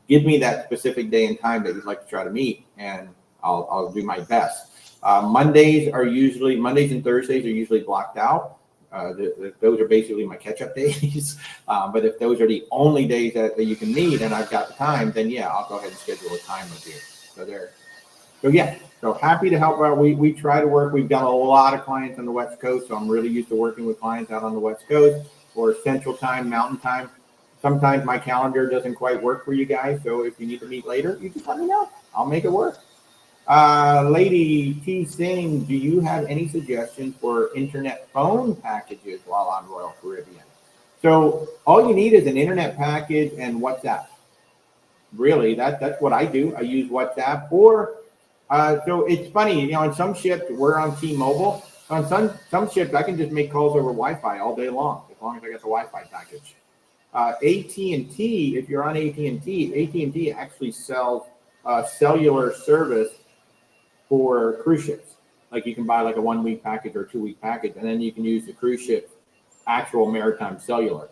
give me that specific day and time that you'd like to try to meet, and I'll do my best. Mondays and Thursdays are usually blocked out. Those are basically my catch-up days. But if those are the only days that you can meet and I've got the time, then I'll go ahead and schedule a time with you. So happy to help out. We try to work. We've got a lot of clients on the West Coast, so I'm really used to working with clients out on the West Coast, or Central Time, Mountain Time. Sometimes my calendar doesn't quite work for you guys, so if you need to meet later, you just let me know. I'll make it work. Lady T. Singh, do you have any suggestions for internet phone packages while on Royal Caribbean? So all you need is an internet package and WhatsApp. Really, that's what I do. I use WhatsApp. Or so it's funny, on some ships we're on T-Mobile. On some ships I can just make calls over Wi-Fi all day long as I get the Wi-Fi package. AT&T, if you're on AT&T actually sells cellular service for cruise ships. Like you can buy like a 1-week package or a 2-week package, and then you can use the cruise ship actual maritime cellular.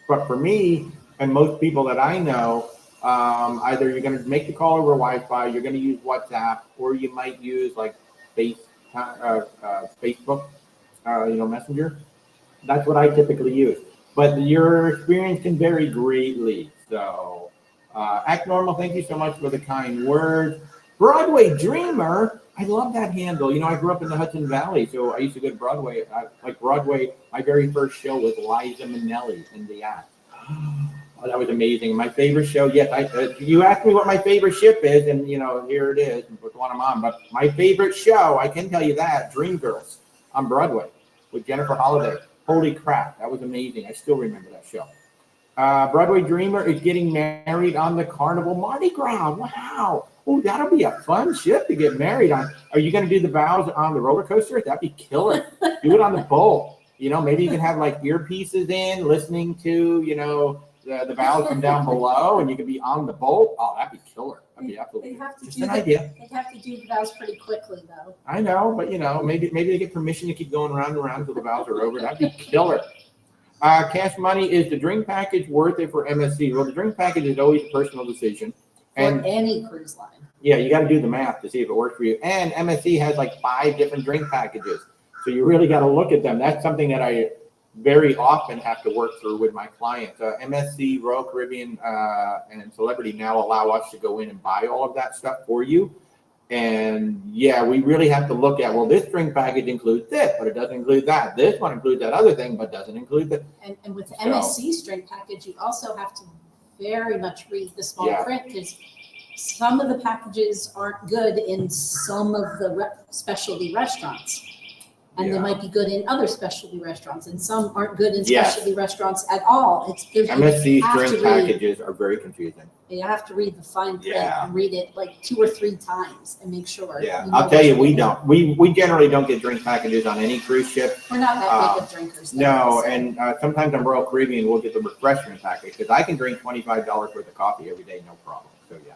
But for me and most people that I know, either you're going to make the call over Wi-Fi, you're going to use WhatsApp, or you might use like Facebook, Messenger. That's what I typically use. but your experience can vary greatly. So act normal. Thank you so much for the kind words. Broadway Dreamer. I love that handle. You know, I grew up in the Hudson Valley, so I used to go to Broadway. Like Broadway, my very first show was Liza Minnelli in the act. Oh, that was amazing. My favorite show, yes. You asked me what my favorite ship is, and you know, here it is with one I'm on. But my favorite show, I can tell you that, Dreamgirls on Broadway with Jennifer Holliday. Holy crap, that was amazing. I still remember that show. Broadway Dreamer is getting married on the Carnival Mardi Gras. Wow. Oh, that'll be a fun ship to get married on. Are you going to do the vows on the roller coaster? That'd be killer. Do it on the boat. You know, maybe you can have like earpieces in, listening to, you know, the vows from down below, and you could be on the boat. Oh, that'd be killer. That'd be absolutely just an idea. They'd have to do the vows pretty quickly, though. I know, but you know, maybe they get permission to keep going around and around until the vows are over. That'd be killer. Cash money, is the drink package worth it for MSC? Well, the drink package is always a personal decision. And any cruise line. Yeah, you got to do the math to see if it works for you. And MSC has like 5 different drink packages. So you really got to look at them. That's something that I very often have to work through with my clients. MSC, Royal Caribbean, and Celebrity now allow us to go in and buy all of that stuff for you. And yeah, we really have to look at, well, this drink package includes this, but it doesn't include that. This one includes that other thing, but doesn't include that. And with the MSC's drink package, you also have to very much read the small print, because some of the packages aren't good in some of the specialty restaurants. And they might be good in other specialty restaurants, and some aren't good in specialty restaurants at all. MSC's drink packages are very confusing. You have to read the fine print and read it like 2 or 3 times and make sure. Yeah, I'll tell you, we don't. We generally don't get drink packages on any cruise ship. We're not that big of drinkers. No, and sometimes on Royal Caribbean, we'll get the refreshment package, because I can drink $25 worth of coffee every day, no problem. So yeah.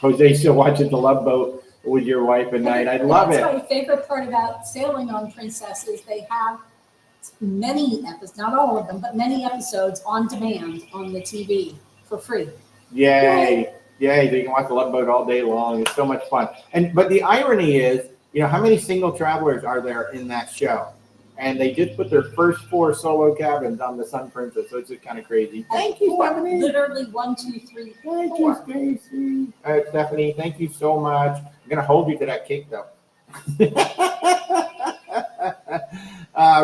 Jose still watches The Love Boat with your wife at night. I love it. That's my favorite part about sailing on Princess is they have many episodes, not all of them, but many episodes on demand on the TV for free. Yay. Yay. So you can watch The Love Boat all day long. It's so much fun. But the irony is, you know, how many single travelers are there in that show? And they just put their first 4 solo cabins on the Sun Princess, so it's just kind of crazy. Thank you, Stephanie. Literally 1, 2, 3, 4. Thank you, Stacy. Stephanie, thank you so much. I'm gonna hold you to that cake, though.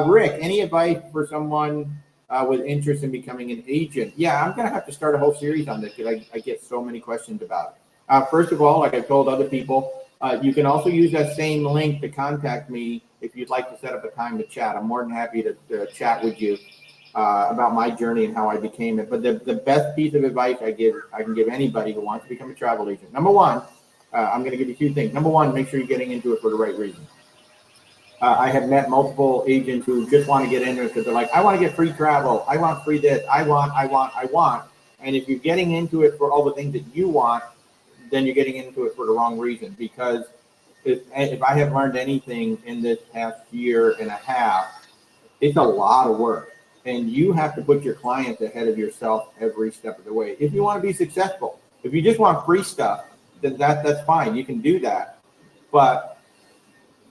Rick, any advice for someone with interest in becoming an agent? Yeah, I'm gonna have to start a whole series on this, because I get so many questions about it. First of all, like I've told other people, you can also use that same link to contact me if you'd like to set up a time to chat. I'm more than happy to chat with you about my journey and how I became it. But the best piece of advice I can give anybody who wants to become a travel agent. Number one, I'm going to give you 2 things. Number one, make sure you're getting into it for the right reason. I have met multiple agents who just want to get into it because they're like, I want to get free travel. I want free this. I want. And if you're getting into it for all the things that you want, then you're getting into it for the wrong reason. Because if I have learned anything in this past year and a half, it's a lot of work. And you have to put your clients ahead of yourself every step of the way. If you want to be successful, if you just want free stuff, then that's fine. You can do that. But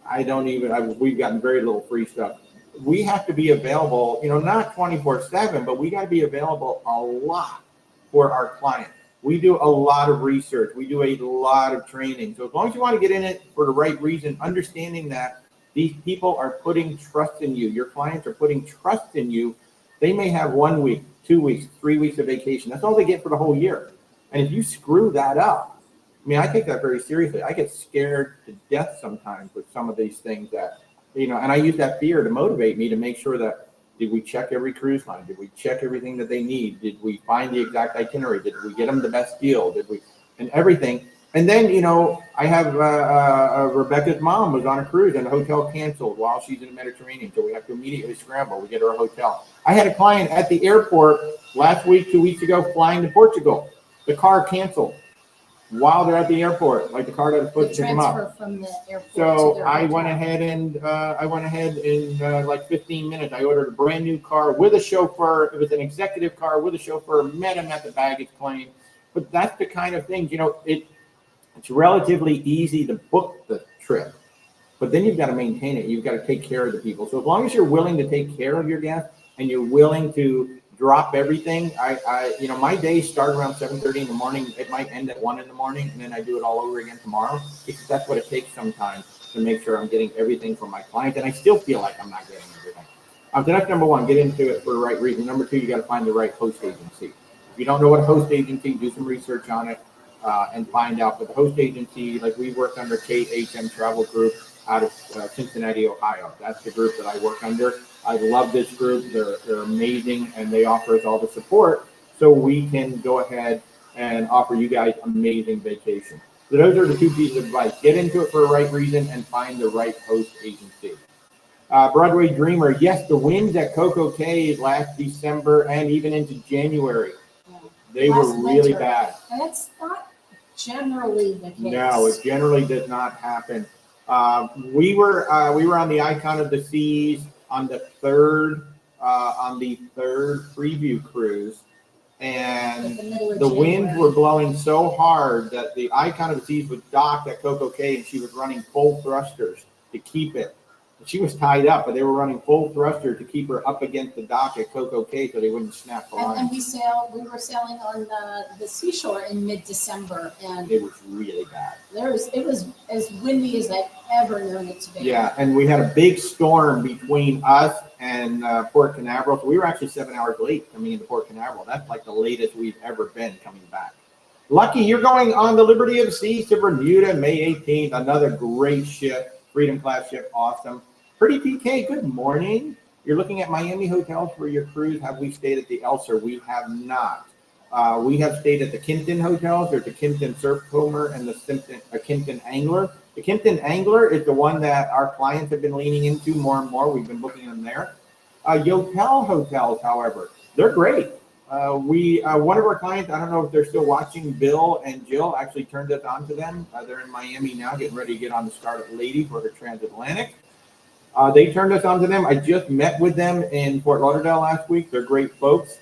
we've gotten very little free stuff. We have to be available, not 24/7, but we got to be available a lot for our clients. We do a lot of research. We do a lot of training. So as long as you want to get in it for the right reason, understanding that these people are putting trust in you, your clients are putting trust in you. They may have 1 week, 2 weeks, 3 weeks of vacation. That's all they get for the whole year. And if you screw that up, I take that very seriously. I get scared to death sometimes with some of these things that, and I use that fear to motivate me to make sure that, did we check every cruise line? Did we check everything that they need? Did we find the exact itinerary? Did we get them the best deal? And everything. And then, I have Rebecca's mom was on a cruise and the hotel canceled while she's in the Mediterranean. So we have to immediately scramble. We get her a hotel. I had a client at the airport last week, 2 weeks ago, flying to Portugal. The car canceled while they're at the airport, like the car that was supposed to pick them up. From the airport. So I went ahead in like 15 minutes. I ordered a brand new car with a chauffeur. It was an executive car with a chauffeur. Met him at the baggage claim. But that's the kind of thing, it's relatively easy to book the trip, but then you've got to maintain it. You've got to take care of the people. So as long as you're willing to take care of your guests, and you're willing to drop everything, you know, my days start around 7:30 in the morning. It might end at 1 in the morning, and then I do it all over again tomorrow, because that's what it takes sometimes to make sure I'm getting everything from my client, and I still feel like I'm not getting everything. So that's number one, get into it for the right reason. Number two, you got to find the right host agency. If you don't know what a host agency, do some research on it and find out. But the host agency, like we work under KHM Travel Group out of Cincinnati, Ohio. That's the group that I work under. I love this group. They're amazing, and they offer us all the support so we can go ahead and offer you guys amazing vacation. So those are the two pieces of advice. Get into it for the right reason and find the right host agency. Broadway Dreamer, yes, the winds at Coco Cay last December and even into January, they were really bad. That's not generally the case. No, it generally does not happen. We were on the Icon of the Seas on the third preview cruise, and the winds were blowing so hard that the Icon of the Seas was docked at Coco Cay, and she was running full thrusters to keep it. She was tied up, but they were running full thruster to keep her up against the dock at Coco Cay so they wouldn't snap the line. And we were sailing on the seashore in mid-December, and it was really bad. It was as windy as I've ever known it to be. Yeah, and we had a big storm between us and Port Canaveral. So we were actually 7 hours late coming into Port Canaveral. That's like the latest we've ever been coming back. Lucky, you're going on the Liberty of the Seas to Bermuda May 18th. Another great ship, Freedom class ship, awesome. Pretty PK, good morning. You're looking at Miami hotels for your cruise. Have we stayed at the Elser? We have not. We have stayed at the Kimpton hotels. There's the Kimpton Surfcomber and the Kimpton Angler. The Kimpton Angler is the one that our clients have been leaning into more and more. We've been booking them there. Yotel hotels, however, they're great. One of our clients, I don't know if they're still watching, Bill and Jill actually turned us on to them. They're in Miami now, getting ready to get on the Scarlet Lady for her transatlantic. They turned us on to them. I just met with them in Fort Lauderdale last week. They're great folks.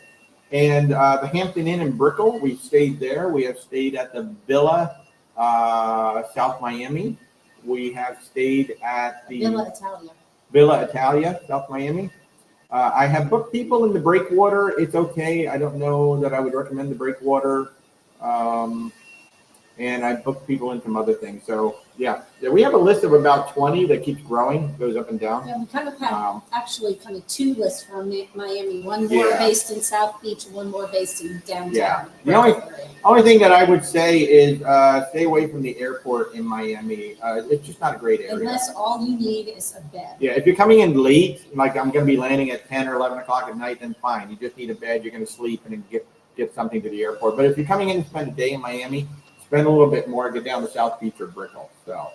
And the Hampton Inn in Brickell, we stayed there. We have stayed at the Villa South Miami. We have stayed at the Villa Italia, South Miami. I have booked people in the Breakwater. It's okay. I don't know that I would recommend the Breakwater. And I booked people in some other things. So yeah, we have a list of about 20 that keeps growing, goes up and down. Yeah, we kind of have actually kind of two lists from Miami, one more based in South Beach and one more based in downtown. Yeah, the only thing that I would say is stay away from the airport in Miami. It's just not a great area. Unless all you need is a bed. Yeah, if you're coming in late, like I'm going to be landing at 10 or 11 o'clock at night, then fine. You just need a bed. You're going to sleep and then get something to the airport. But if you're coming in to spend a day in Miami, spend a little bit more, get down to South Beach or Brickell. So,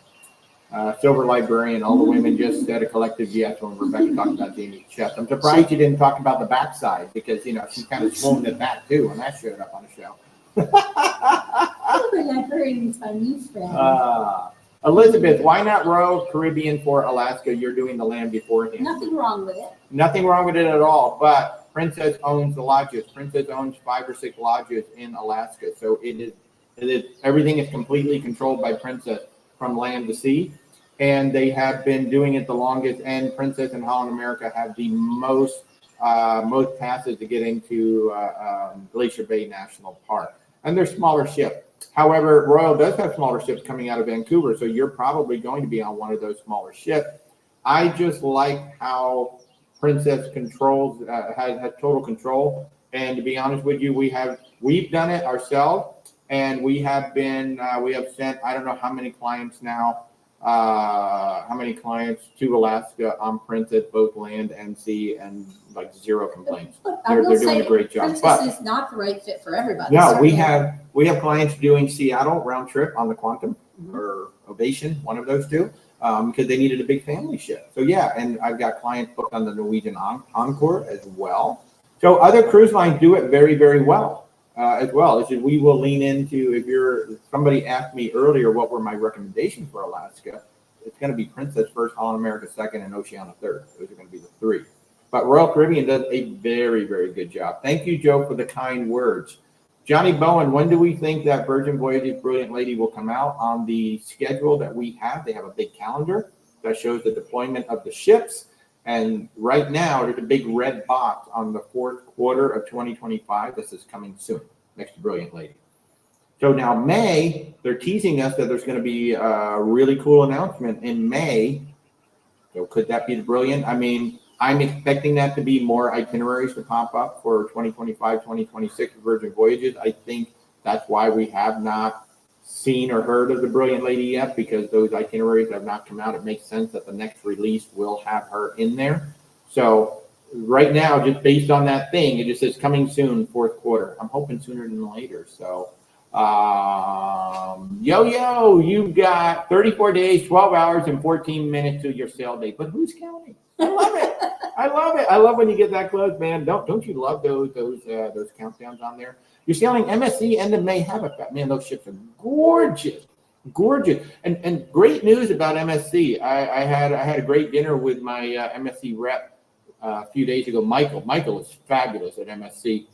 Silver Librarian, all the women just said a collective yes when Rebecca talked about Jamie's chest. I'm surprised you didn't talk about the backside because, you know, she kind of swooned at that too when that showed up on the show. Silver Librarian is my new friend. Elizabeth, why not Royal Caribbean for Alaska? You're doing the land beforehand. Nothing wrong with it. Nothing wrong with it at all, but Princess owns the lodges. Princess owns 5 or 6 lodges in Alaska, so it is everything is completely controlled by Princess from land to sea, and they have been doing it the longest. And Princess and Holland America have the most passes to get into Glacier Bay National Park, and they're smaller ships. However, Royal does have smaller ships coming out of Vancouver, so you're probably going to be on one of those smaller ships. I just like how Princess controls has total control, and to be honest with you, we've done it ourselves. And we have sent, I don't know how many clients now, to Alaska on Princess, both land and sea, and like 0 complaints. They're doing a great job. Princess is not the right fit for everybody. No, certainly. we have clients doing Seattle round trip on the Quantum or Ovation, one of those two, because they needed a big family ship. So yeah, and I've got clients booked on the Norwegian Encore as well. So other cruise lines do it very, very well. As well. We will lean into, somebody asked me earlier what were my recommendations for Alaska. It's going to be Princess first, Holland America second, and Oceania third. Those are going to be the 3. But Royal Caribbean does a very, very good job. Thank you, Joe, for the kind words. Johnny Bowen, when do we think that Virgin Voyages Brilliant Lady will come out? On the schedule that we have, they have a big calendar that shows the deployment of the ships. And right now, there's a big red box on the fourth quarter of 2025. This is coming soon, next to Brilliant Lady. So now May, they're teasing us that there's going to be a really cool announcement in May. So could that be the Brilliant? I mean, I'm expecting that to be more itineraries to pop up for 2025, 2026 Virgin Voyages. I think that's why we have not seen or heard of the Brilliant Lady yet, because those itineraries have not come out. It makes sense that the next release will have her in there. So right now, just based on that thing, it just says coming soon, fourth quarter. I'm hoping sooner than later. So Yo, you've got 34 days, 12 hours, and 14 minutes to your sale date. But who's counting? I love it. I love it. I love when you get that close, man. Don't you love those countdowns on there? You're sailing MSC end of May. Man, those ships are gorgeous, gorgeous, and great news about MSC. I had a great dinner with my MSC rep a few days ago. Michael is fabulous at MSC.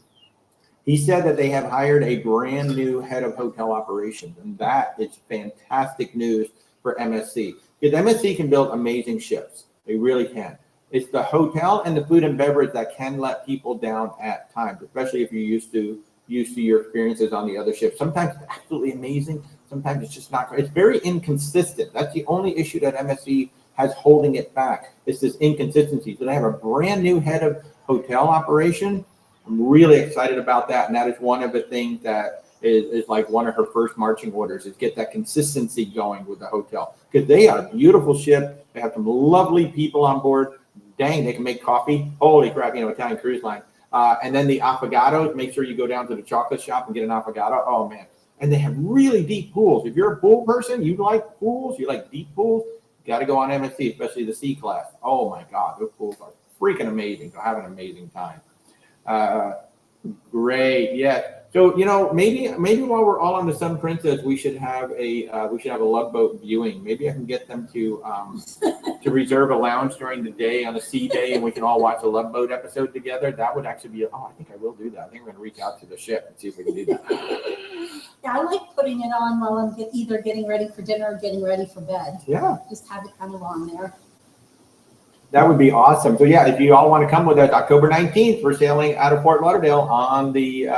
He said that they have hired a brand new head of hotel operations, and that is fantastic news for MSC. Because MSC can build amazing ships. They really can. It's the hotel and the food and beverage that can let people down at times, especially if you're used to your experiences on the other ships. Sometimes it's absolutely amazing. Sometimes it's just not great. It's very inconsistent. That's the only issue that MSC has holding it back. It's this inconsistency. So they have a brand new head of hotel operation. I'm really excited about that. And that is one of the things that is like one of her first marching orders, is get that consistency going with the hotel. Because they are a beautiful ship. They have some lovely people on board. Dang, they can make coffee. Holy crap, Italian cruise line. And then the affogatos, make sure you go down to the chocolate shop and get an affogato. Oh, man. And they have really deep pools. If you're a pool person, you like pools, you like deep pools, you got to go on MSC, especially the C class. Oh, my God. Those pools are freaking amazing. So have an amazing time. Great. Yeah. So, maybe while we're all on the Sun Princess, we should have a love boat viewing. Maybe I can get them to reserve a lounge during the day on a sea day, and we can all watch a love boat episode together. That would actually be, I think I will do that. I think I'm going to reach out to the ship and see if we can do that. Yeah, I like putting it on while I'm either getting ready for dinner or getting ready for bed. Yeah. Just have it kind of on there. That would be awesome. So yeah, if you all want to come with us, October 19th, we're sailing out of Fort Lauderdale on the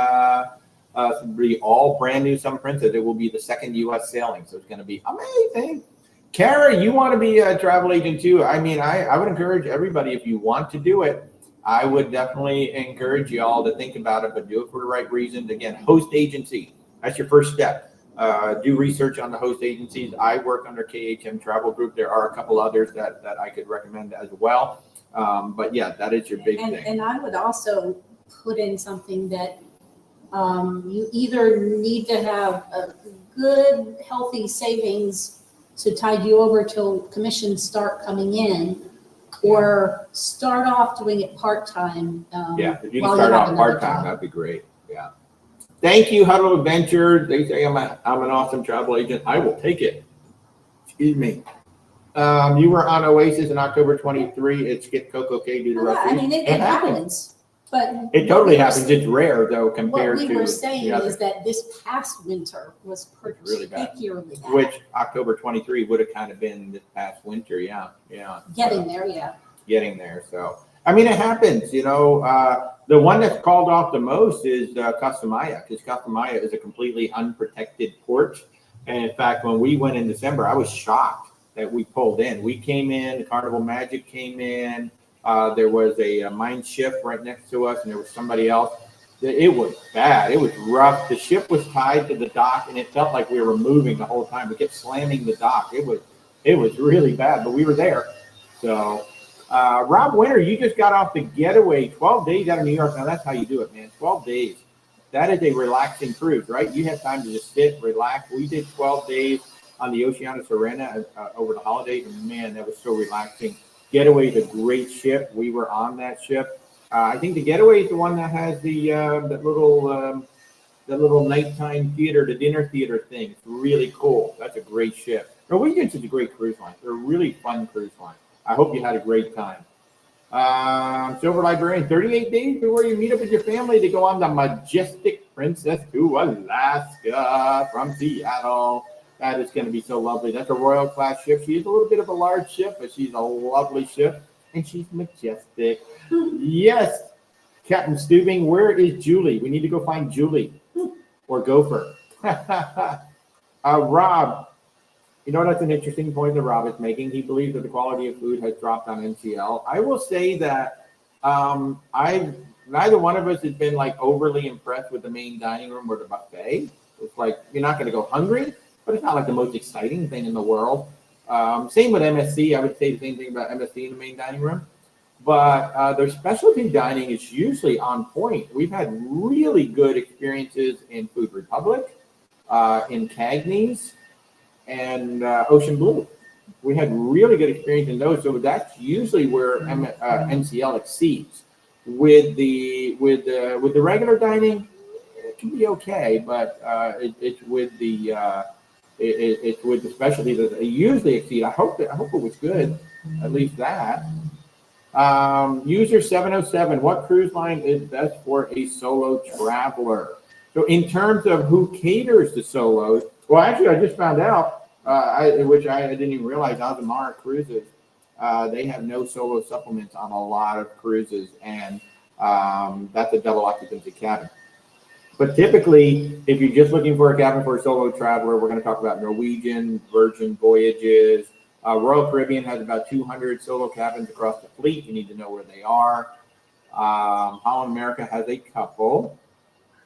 all brand new Sun Princess. It will be the second U.S. sailing, so it's going to be amazing. Kara, you want to be a travel agent too? I mean, I would encourage everybody, if you want to do it, I would definitely encourage you all to think about it, but do it for the right reasons. Again, host agency, that's your first step. Do research on the host agencies. I work under KHM Travel Group. There are a couple others that I could recommend as well. But yeah, that is your big thing. And I would also put in something that you either need to have a good, healthy savings to tide you over till commissions start coming in, or start off doing it part-time. Yeah, if you can start off part-time, that'd be great. Yeah. Thank you, Huddle Adventure. They say I'm an awesome travel agent. I will take it. Excuse me. You were on Oasis in October 23. It skipped Coco Cay due to rough seas. It happens. But it totally happens. It's rare though compared to. What we were saying is that this past winter was particularly bad. Which October 23 would have kind of been this past winter. Yeah. Getting there, yeah. Getting there. So I mean, it happens. The one that's called off the most is Costa Maya, because Costa Maya is a completely unprotected port. And in fact, when we went in December, I was shocked that we pulled in. We came in, the Carnival Magic came in. There was a mine ship right next to us, and there was somebody else. It was bad. It was rough. The ship was tied to the dock, and it felt like we were moving the whole time. We kept slamming the dock. It was really bad, but we were there. So. Rob Winter, you just got off the Getaway, 12 days out of New York. Now, that's how you do it, man. 12 days. That is a relaxing cruise, right? You have time to just sit, relax. We did 12 days on the Oceana Serena over the holidays, and, man, that was so relaxing. Getaway is a great ship. We were on that ship. I think the Getaway is the one that has that little nighttime theater, the dinner theater thing. It's really cool. That's a great ship. Norwegian is a great cruise line. They're a really fun cruise line. I hope you had a great time. Silver Librarian, 38 days before you meet up with your family to go on the Majestic Princess to Alaska from Seattle. That is going to be so lovely. That's a Royal class ship. She is a little bit of a large ship, but she's a lovely ship. and she's majestic. Yes, Captain Stubing, where is Julie? We need to go find Julie or Gopher. Rob, you know, that's an interesting point that Rob is making. He believes that the quality of food has dropped on NCL. I will say that neither one of us has been like overly impressed with the main dining room or the buffet. It's like, you're not going to go hungry, but it's not like the most exciting thing in the world. Same with MSC. I would say the same thing about MSC in the main dining room. But their specialty dining is usually on point. We've had really good experiences in Food Republic, in Cagney's, and Ocean Blue. We had really good experience in those. So that's usually where NCL exceeds. With the regular dining, it can be okay, but it's with the specialty that they usually exceed. I hope it was good, at least that. User 707, what cruise line is best for a solo traveler? So in terms of who caters to solos, well, actually, I just found out, which I didn't even realize, Azamara Cruises, they have no solo supplements on a lot of cruises, and that's a double occupancy cabin. But typically, if you're just looking for a cabin for a solo traveler, we're going to talk about Norwegian, Virgin Voyages. Royal Caribbean has about 200 solo cabins across the fleet. You need to know where they are. Holland America has a couple.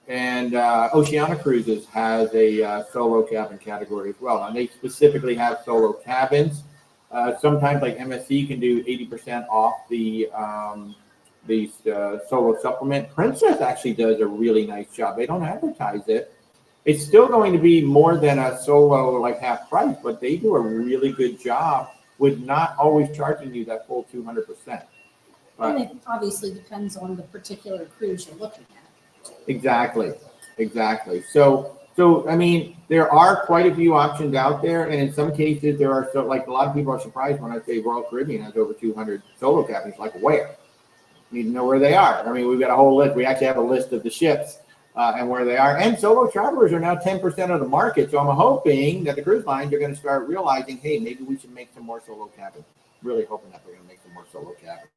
And Oceania Cruises has a solo cabin category as well. And they specifically have solo cabins. Sometimes, like MSC can do 80% off the solo supplement. Princess actually does a really nice job. They don't advertise it. It's still going to be more than a solo, like half price, but they do a really good job with not always charging you that full 200%. And it obviously depends on the particular cruise you're looking at. Exactly. So I mean, there are quite a few options out there, and in some cases, there are like a lot of people are surprised when I say Royal Caribbean has over 200 solo cabins. Like, where? You need to know where they are. I mean, we've got a whole list. We actually have a list of the ships and where they are. And solo travelers are now 10% of the market. So I'm hoping that the cruise lines are going to start realizing, hey, maybe we should make some more solo cabins. Really hoping that we're going to make some more solo cabins.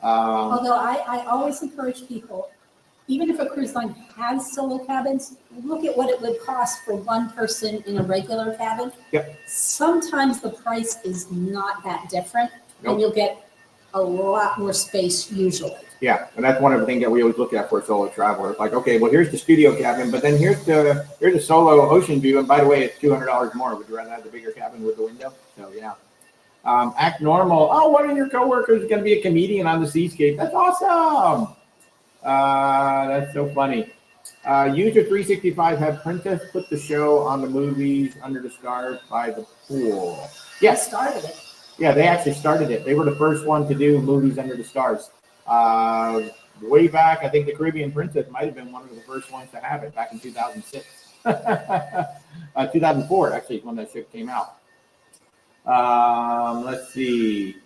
Although I always encourage people, even if a cruise line has solo cabins, look at what it would cost for one person in a regular cabin. Yep. Sometimes the price is not that different, and you'll get a lot more space usually. Yeah, and that's one of the things that we always look at for a solo traveler. It's like, okay, well, here's the studio cabin, but then here's the solo ocean view, and by the way, it's $200 more. Would you rather have the bigger cabin with the window? So yeah. Act normal. Oh, one of your coworkers is going to be a comedian on the Seascape. That's awesome. That's so funny. User 365 had Princess put the show on the movies Under the Stars by the Pool. Yes. They started it. Yeah, they actually started it. They were the first one to do movies Under the Stars. Way back, I think the Caribbean Princess might have been one of the first ones to have it back in 2006. 2004, actually, is when that ship came out. Let's see.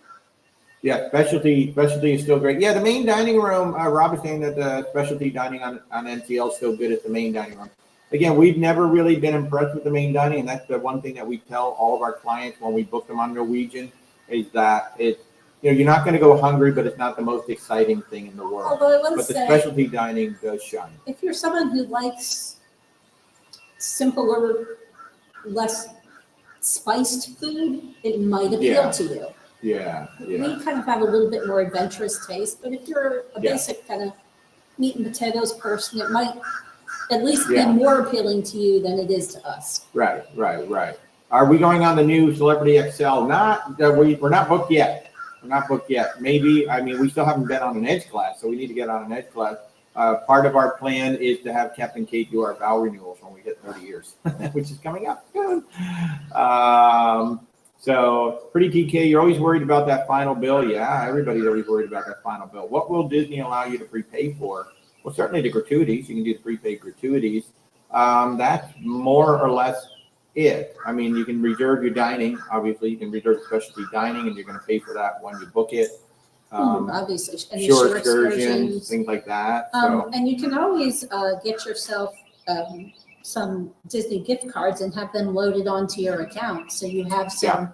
Yeah, specialty is still great. Yeah, the main dining room, Rob is saying that the specialty dining on NCL is still good at the main dining room. Again, we've never really been impressed with the main dining, and that's the one thing that we tell all of our clients when we book them on Norwegian, is that you're not going to go hungry, but it's not the most exciting thing in the world. Although I will but the say, specialty dining does shine. If you're someone who likes simpler, less spiced food, it might appeal to you. Yeah. We kind of have a little bit more adventurous taste, but if you're a basic kind of meat and potatoes person, it might at least be more appealing to you than it is to us. Right. Are we going on the new Celebrity XL? We're not booked yet. Maybe, I mean, we still haven't been on an Edge class, so we need to get on an Edge class. Part of our plan is to have Captain Kate do our vow renewals when we hit 30 years, which is coming up soon. So, Pretty TK, you're always worried about that final bill. Yeah, everybody's always worried about that final bill. What will Disney allow you to prepay for? Well, certainly the gratuities. You can do the prepaid gratuities. That's more or less it. I mean, you can reserve your dining. Obviously, you can reserve specialty dining, and you're going to pay for that when you book it. Obviously, short excursions, things like that. And you can always get yourself some Disney gift cards and have them loaded onto your account, so you have some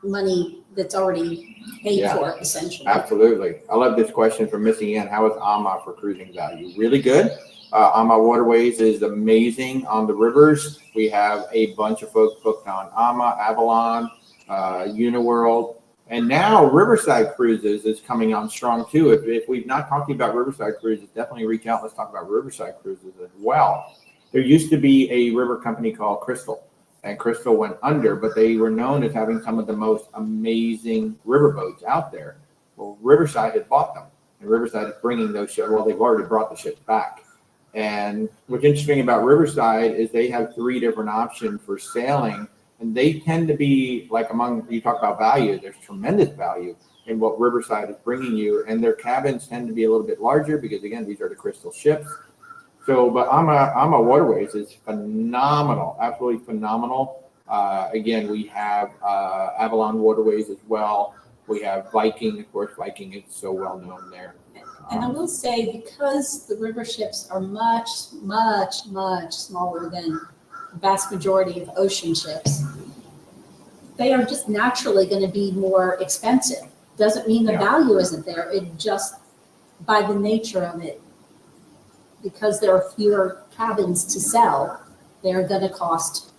money that's already paid Yeah. for, essentially. Absolutely. I love this question from Missy Ann. How is AMA for cruising value? Really good. AMA Waterways is amazing on the rivers. We have a bunch of folks booked on AMA, Avalon, Uniworld, and now Riverside Cruises is coming on strong too. If we've not talked about Riverside Cruises, definitely reach out. Let's talk about Riverside Cruises as well. There used to be a river company called Crystal, and Crystal went under, but they were known as having some of the most amazing riverboats out there. Well, Riverside had bought them, and Riverside is bringing those ships. Well, they've already brought the ships back. And what's interesting about Riverside is they have 3 different options for sailing, and they tend to be like among, you talk about value, there's tremendous value in what Riverside is bringing you, and their cabins tend to be a little bit larger because, again, these are the Crystal ships. So, but AMA Waterways is phenomenal, absolutely phenomenal. Again, we have Avalon Waterways as well. We have Viking, of course. Viking is so well known there. And I will say, because the river ships are much, much, much smaller than the vast majority of ocean ships, they are just naturally going to be more expensive. Doesn't mean the value isn't there. It just, by the nature of it, because there are fewer cabins to sell, they're going to cost.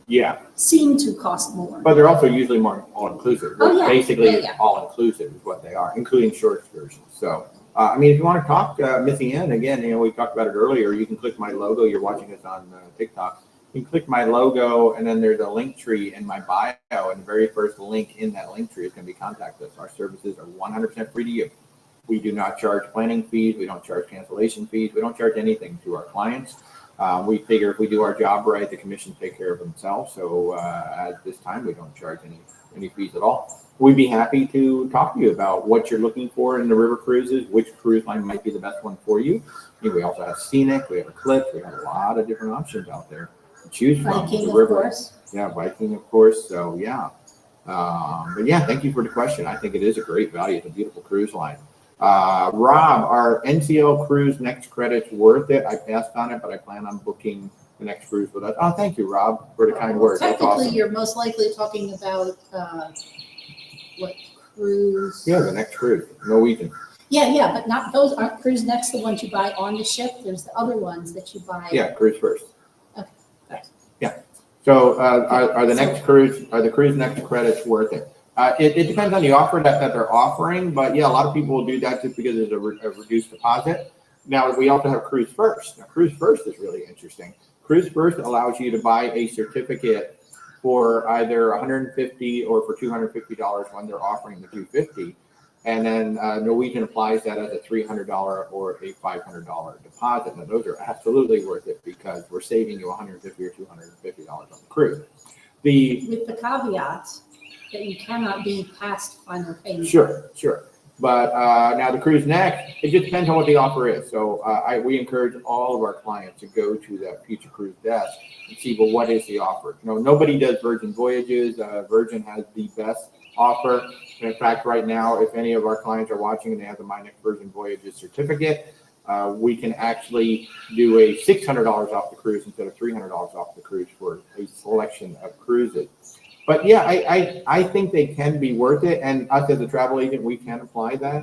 Yeah. Seem to cost more. But they're also usually more all-inclusive. Oh, yeah. Basically, Yeah. all-inclusive is what they are, including short excursions. So, I mean, if you want to talk Missy Ann, again, you know, we talked about it earlier. You can click my logo. You're watching us on TikTok. You can click my logo, and then there's a link tree in my bio, and the very first link in that link tree is going to be contact us. Our services are 100% free to you. We do not charge planning fees. We don't charge cancellation fees. We don't charge anything to our clients. We figure if we do our job right, the commissions take care of themselves. So at this time, we don't charge any fees at all. We'd be happy to talk to you about what you're looking for in the river cruises, which cruise line might be the best one for you. We also have Scenic, we have Eclipse, we have a lot of different options out there to choose from. Viking, of course. Yeah, Viking, of course. So yeah. But yeah, thank you for the question. I think it is a great value. It's a beautiful cruise line. Rob, are NCL cruise next credits worth it? I passed on it, but I plan on booking the next cruise with us. Oh, thank you, Rob, for the kind words. That's Technically, awesome. you're most likely talking about what cruise? Yeah, the next cruise, Norwegian. Yeah, but not those aren't cruise next. The ones you buy on the ship. There's the other ones that you buy. Yeah, cruise first. Okay. Yeah. So are the cruise next credits worth it? It depends on the offer that they're offering, but yeah, a lot of people will do that just because it's a reduced deposit. Now, we also have Cruise First. Now, Cruise First is really interesting. Cruise First allows you to buy a certificate for either $150 or for $250 when they're offering the $250. And then Norwegian applies that as a $300 or a $500 deposit. Now, those are absolutely worth it because we're saving you $150 or $250 on the cruise. With the caveat that you cannot be past final payment. Sure. But now the cruise next, it just depends on what the offer is. So we encourage all of our clients to go to that Future Cruise desk and see, well, what is the offer? You know, nobody does Virgin Voyages. Virgin has the best offer. And in fact, right now, if any of our clients are watching and they have the My Next Virgin Voyages certificate, we can actually do a $600 off the cruise instead of $300 off the cruise for a selection of cruises. But yeah, I think they can be worth it, and us as a travel agent, we can apply that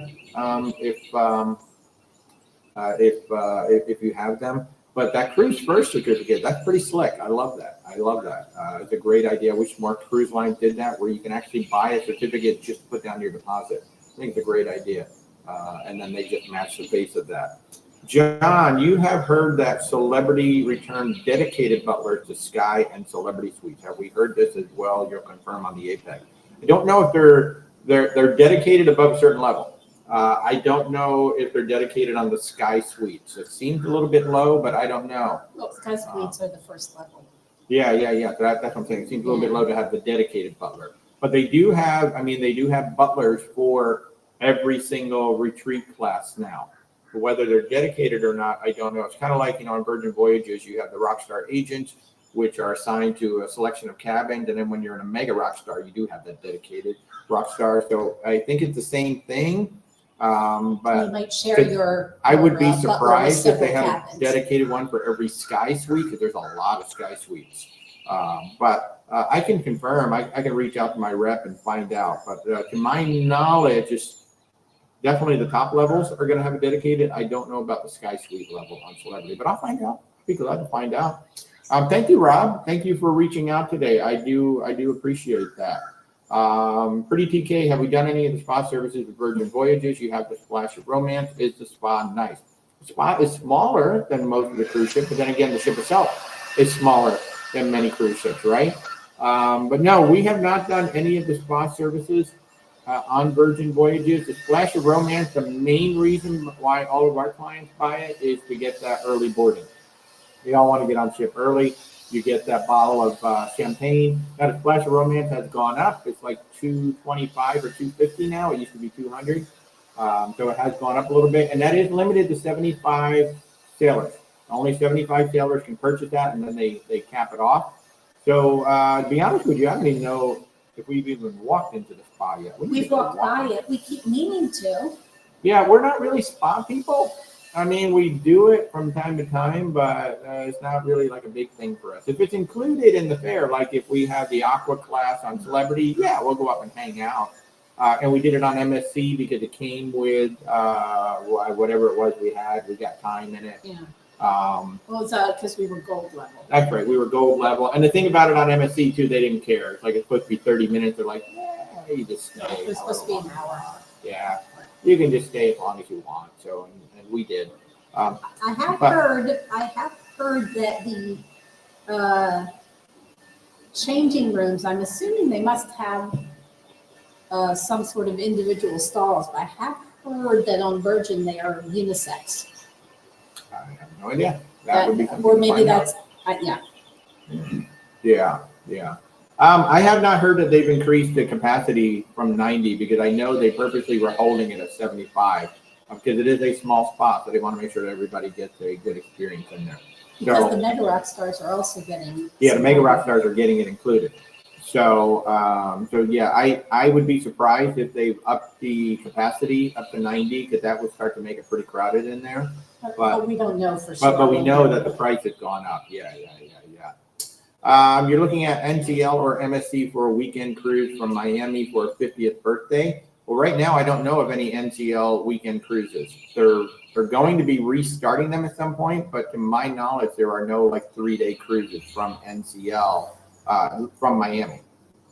if you have them. But that Cruise First certificate, that's pretty slick. I love that. It's a great idea. I wish more cruise lines did that, where you can actually buy a certificate just to put down your deposit. I think it's a great idea, and then they just match the face of that. John, you have heard that Celebrity returned dedicated butlers to Sky and Celebrity Suites. Have we heard this as well? You'll confirm on the APEC. I don't know if they're dedicated above a certain level. I don't know if they're dedicated on the Sky Suites. It seems a little bit low, but I don't know. Well, Sky Suites are the first level. Yeah. That's what I'm saying. It seems a little bit low to have the dedicated butler. But they do have butlers for every single retreat class now. Whether they're dedicated or not, I don't know. It's kind of like, on Virgin Voyages, you have the Rockstar agents, which are assigned to a selection of cabins. And then when you're in a mega Rockstar, you do have that dedicated Rockstar. So I think it's the same thing. But you might share I would be surprised if they had cabins. a dedicated one for every Sky Suite, because there's a lot of Sky Suites. But I can confirm, I can reach out to my rep and find out. But to my knowledge, it's definitely the top levels are going to have a dedicated. I don't know about the Sky Suite level on Celebrity, but I'll find out. I'll be glad to find out. Thank you, Rob. Thank you for reaching out today. I do appreciate that. Pretty TK, have we done any of the spa services with Virgin Voyages? You have the Splash of Romance. Is the spa nice? The spa is smaller than most of the cruise ships, but then again, the ship itself is smaller than many cruise ships, right? But no, we have not done any of the spa services on Virgin Voyages. The Splash of Romance, the main reason why all of our clients buy it is to get that early boarding. They all want to get on ship early. You get that bottle of champagne. Now, the Splash of Romance has gone up. It's like $225 or $250 now. It used to be $200. So it has gone up a little bit. And that is limited to 75 sailors. Only 75 sailors can purchase that, and then they cap it off. So to be honest with you, I don't even know if we've even walked into the spa yet. We've walked by it. We keep meaning to. Yeah, we're not really spa people. I mean, we do it from time to time, but it's not really like a big thing for us. If it's included in the fare, like if we have the Aqua class on Celebrity, yeah, we'll go up and hang out. And we did it on MSC because it came with whatever it was we had. We got time in it. Yeah. Well, it's because we were gold level. That's right. We were gold level. And the thing about it on MSC, too, they didn't care. It's like it's supposed to be 30 minutes. They're like, yeah, you just stay. It was supposed to be an hour. Yeah. You can just stay as long as you want. So, and we did. I have heard that the changing rooms, I'm assuming they must have some sort of individual stalls, but I have heard that on Virgin they are unisex. I have no idea. That would be something or to maybe find that's, out. yeah. Yeah. I have not heard that they've increased the capacity from 90 because I know they purposely were holding it at 75 because it is a small spot, so they want to make sure that everybody gets a good experience in there. Because the Mega Rock Stars are also getting. Yeah, the Mega Rock Stars are getting it included. So, yeah, I would be surprised if they upped the capacity up to 90 because that would start to make it pretty crowded in there. But we don't know for sure. But we know that the price has gone up. Yeah. You're looking at NCL or MSC for a weekend cruise from Miami for a 50th birthday. Well, right now I don't know of any NCL weekend cruises. They're going to be restarting them at some point, but to my knowledge, there are no like 3-day cruises from NCL from Miami.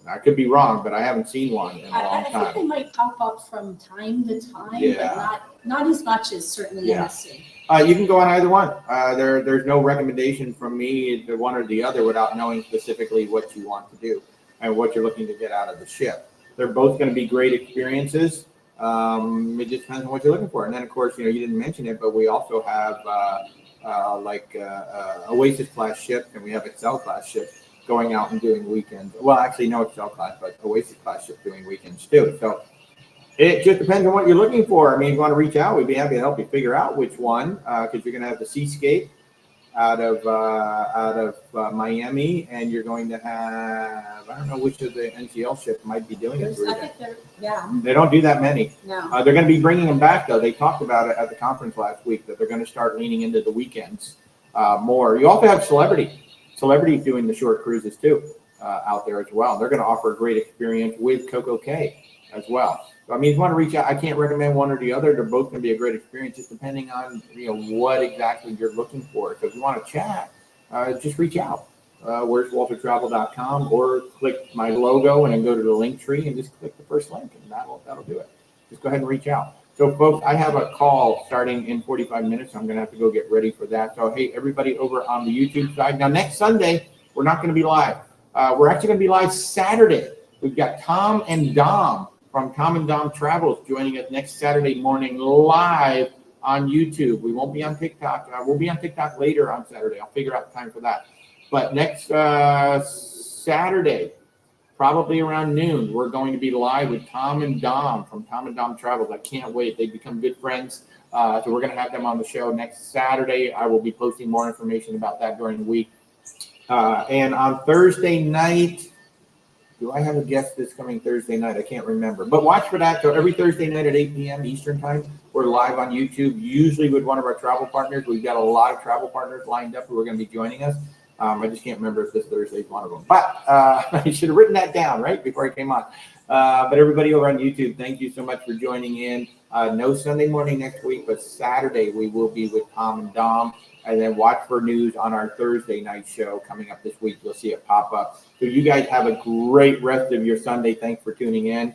I could be wrong, but I haven't seen one in a long time. I think they might pop up from time to time, Yeah. but not as much as certainly MSC. You can go on either one. There's no recommendation from me to one or the other without knowing specifically what you want to do and what you're looking to get out of the ship. They're both going to be great experiences. It just depends on what you're looking for. And then, of course, you didn't mention it, but we also have Oasis class ships and we have Excel class ships going out and doing weekends. Well, actually, no Excel class, but Oasis class ship doing weekends too. So it just depends on what you're looking for. I mean, if you want to reach out, we'd be happy to help you figure out which one, because you're going to have the Seascape out of Miami, and you're going to have, I don't know which of the NCL ships might be doing it. I think they don't do that many. No. They're going to be bringing them back, though. They talked about it at the conference last week, that they're going to start leaning into the weekends more. You also have Celebrity. Celebrity's doing the short cruises, too, out there as well. They're going to offer a great experience with Coco K as well. So, I mean, if you want to reach out, I can't recommend one or the other. They're both going to be a great experience, just depending on what exactly you're looking for. So if you want to chat, just reach out. Where's WalterTravel.com, or click my logo and then go to the link tree and just click the first link, and that'll do it. Just go ahead and reach out. So, folks, I have a call starting in 45 minutes. So I'm going to have to go get ready for that. So, hey, everybody over on the YouTube side. Now, next Sunday, we're not going to be live. We're actually going to be live Saturday. We've got Tom and Dom from Tom and Dom Travels joining us next Saturday morning live on YouTube. We won't be on TikTok. We'll be on TikTok later on Saturday. I'll figure out the time for that. But next Saturday, probably around noon, we're going to be live with Tom and Dom from Tom and Dom Travels. I can't wait. They've become good friends. So we're going to have them on the show next Saturday. I will be posting more information about that during the week. And on Thursday night, do I have a guest this coming Thursday night? I can't remember. But watch for that. So every Thursday night at 8 p.m. Eastern time, we're live on YouTube, usually with one of our travel partners. We've got a lot of travel partners lined up who are going to be joining us. I just can't remember if this Thursday is one of them. But I should have written that down right before I came on. But everybody over on YouTube, thank you so much for joining in. No Sunday morning next week, but Saturday we will be with Tom and Dom. And then watch for news on our Thursday night show coming up this week. You'll see it pop up. So you guys have a great rest of your Sunday. Thanks for tuning in.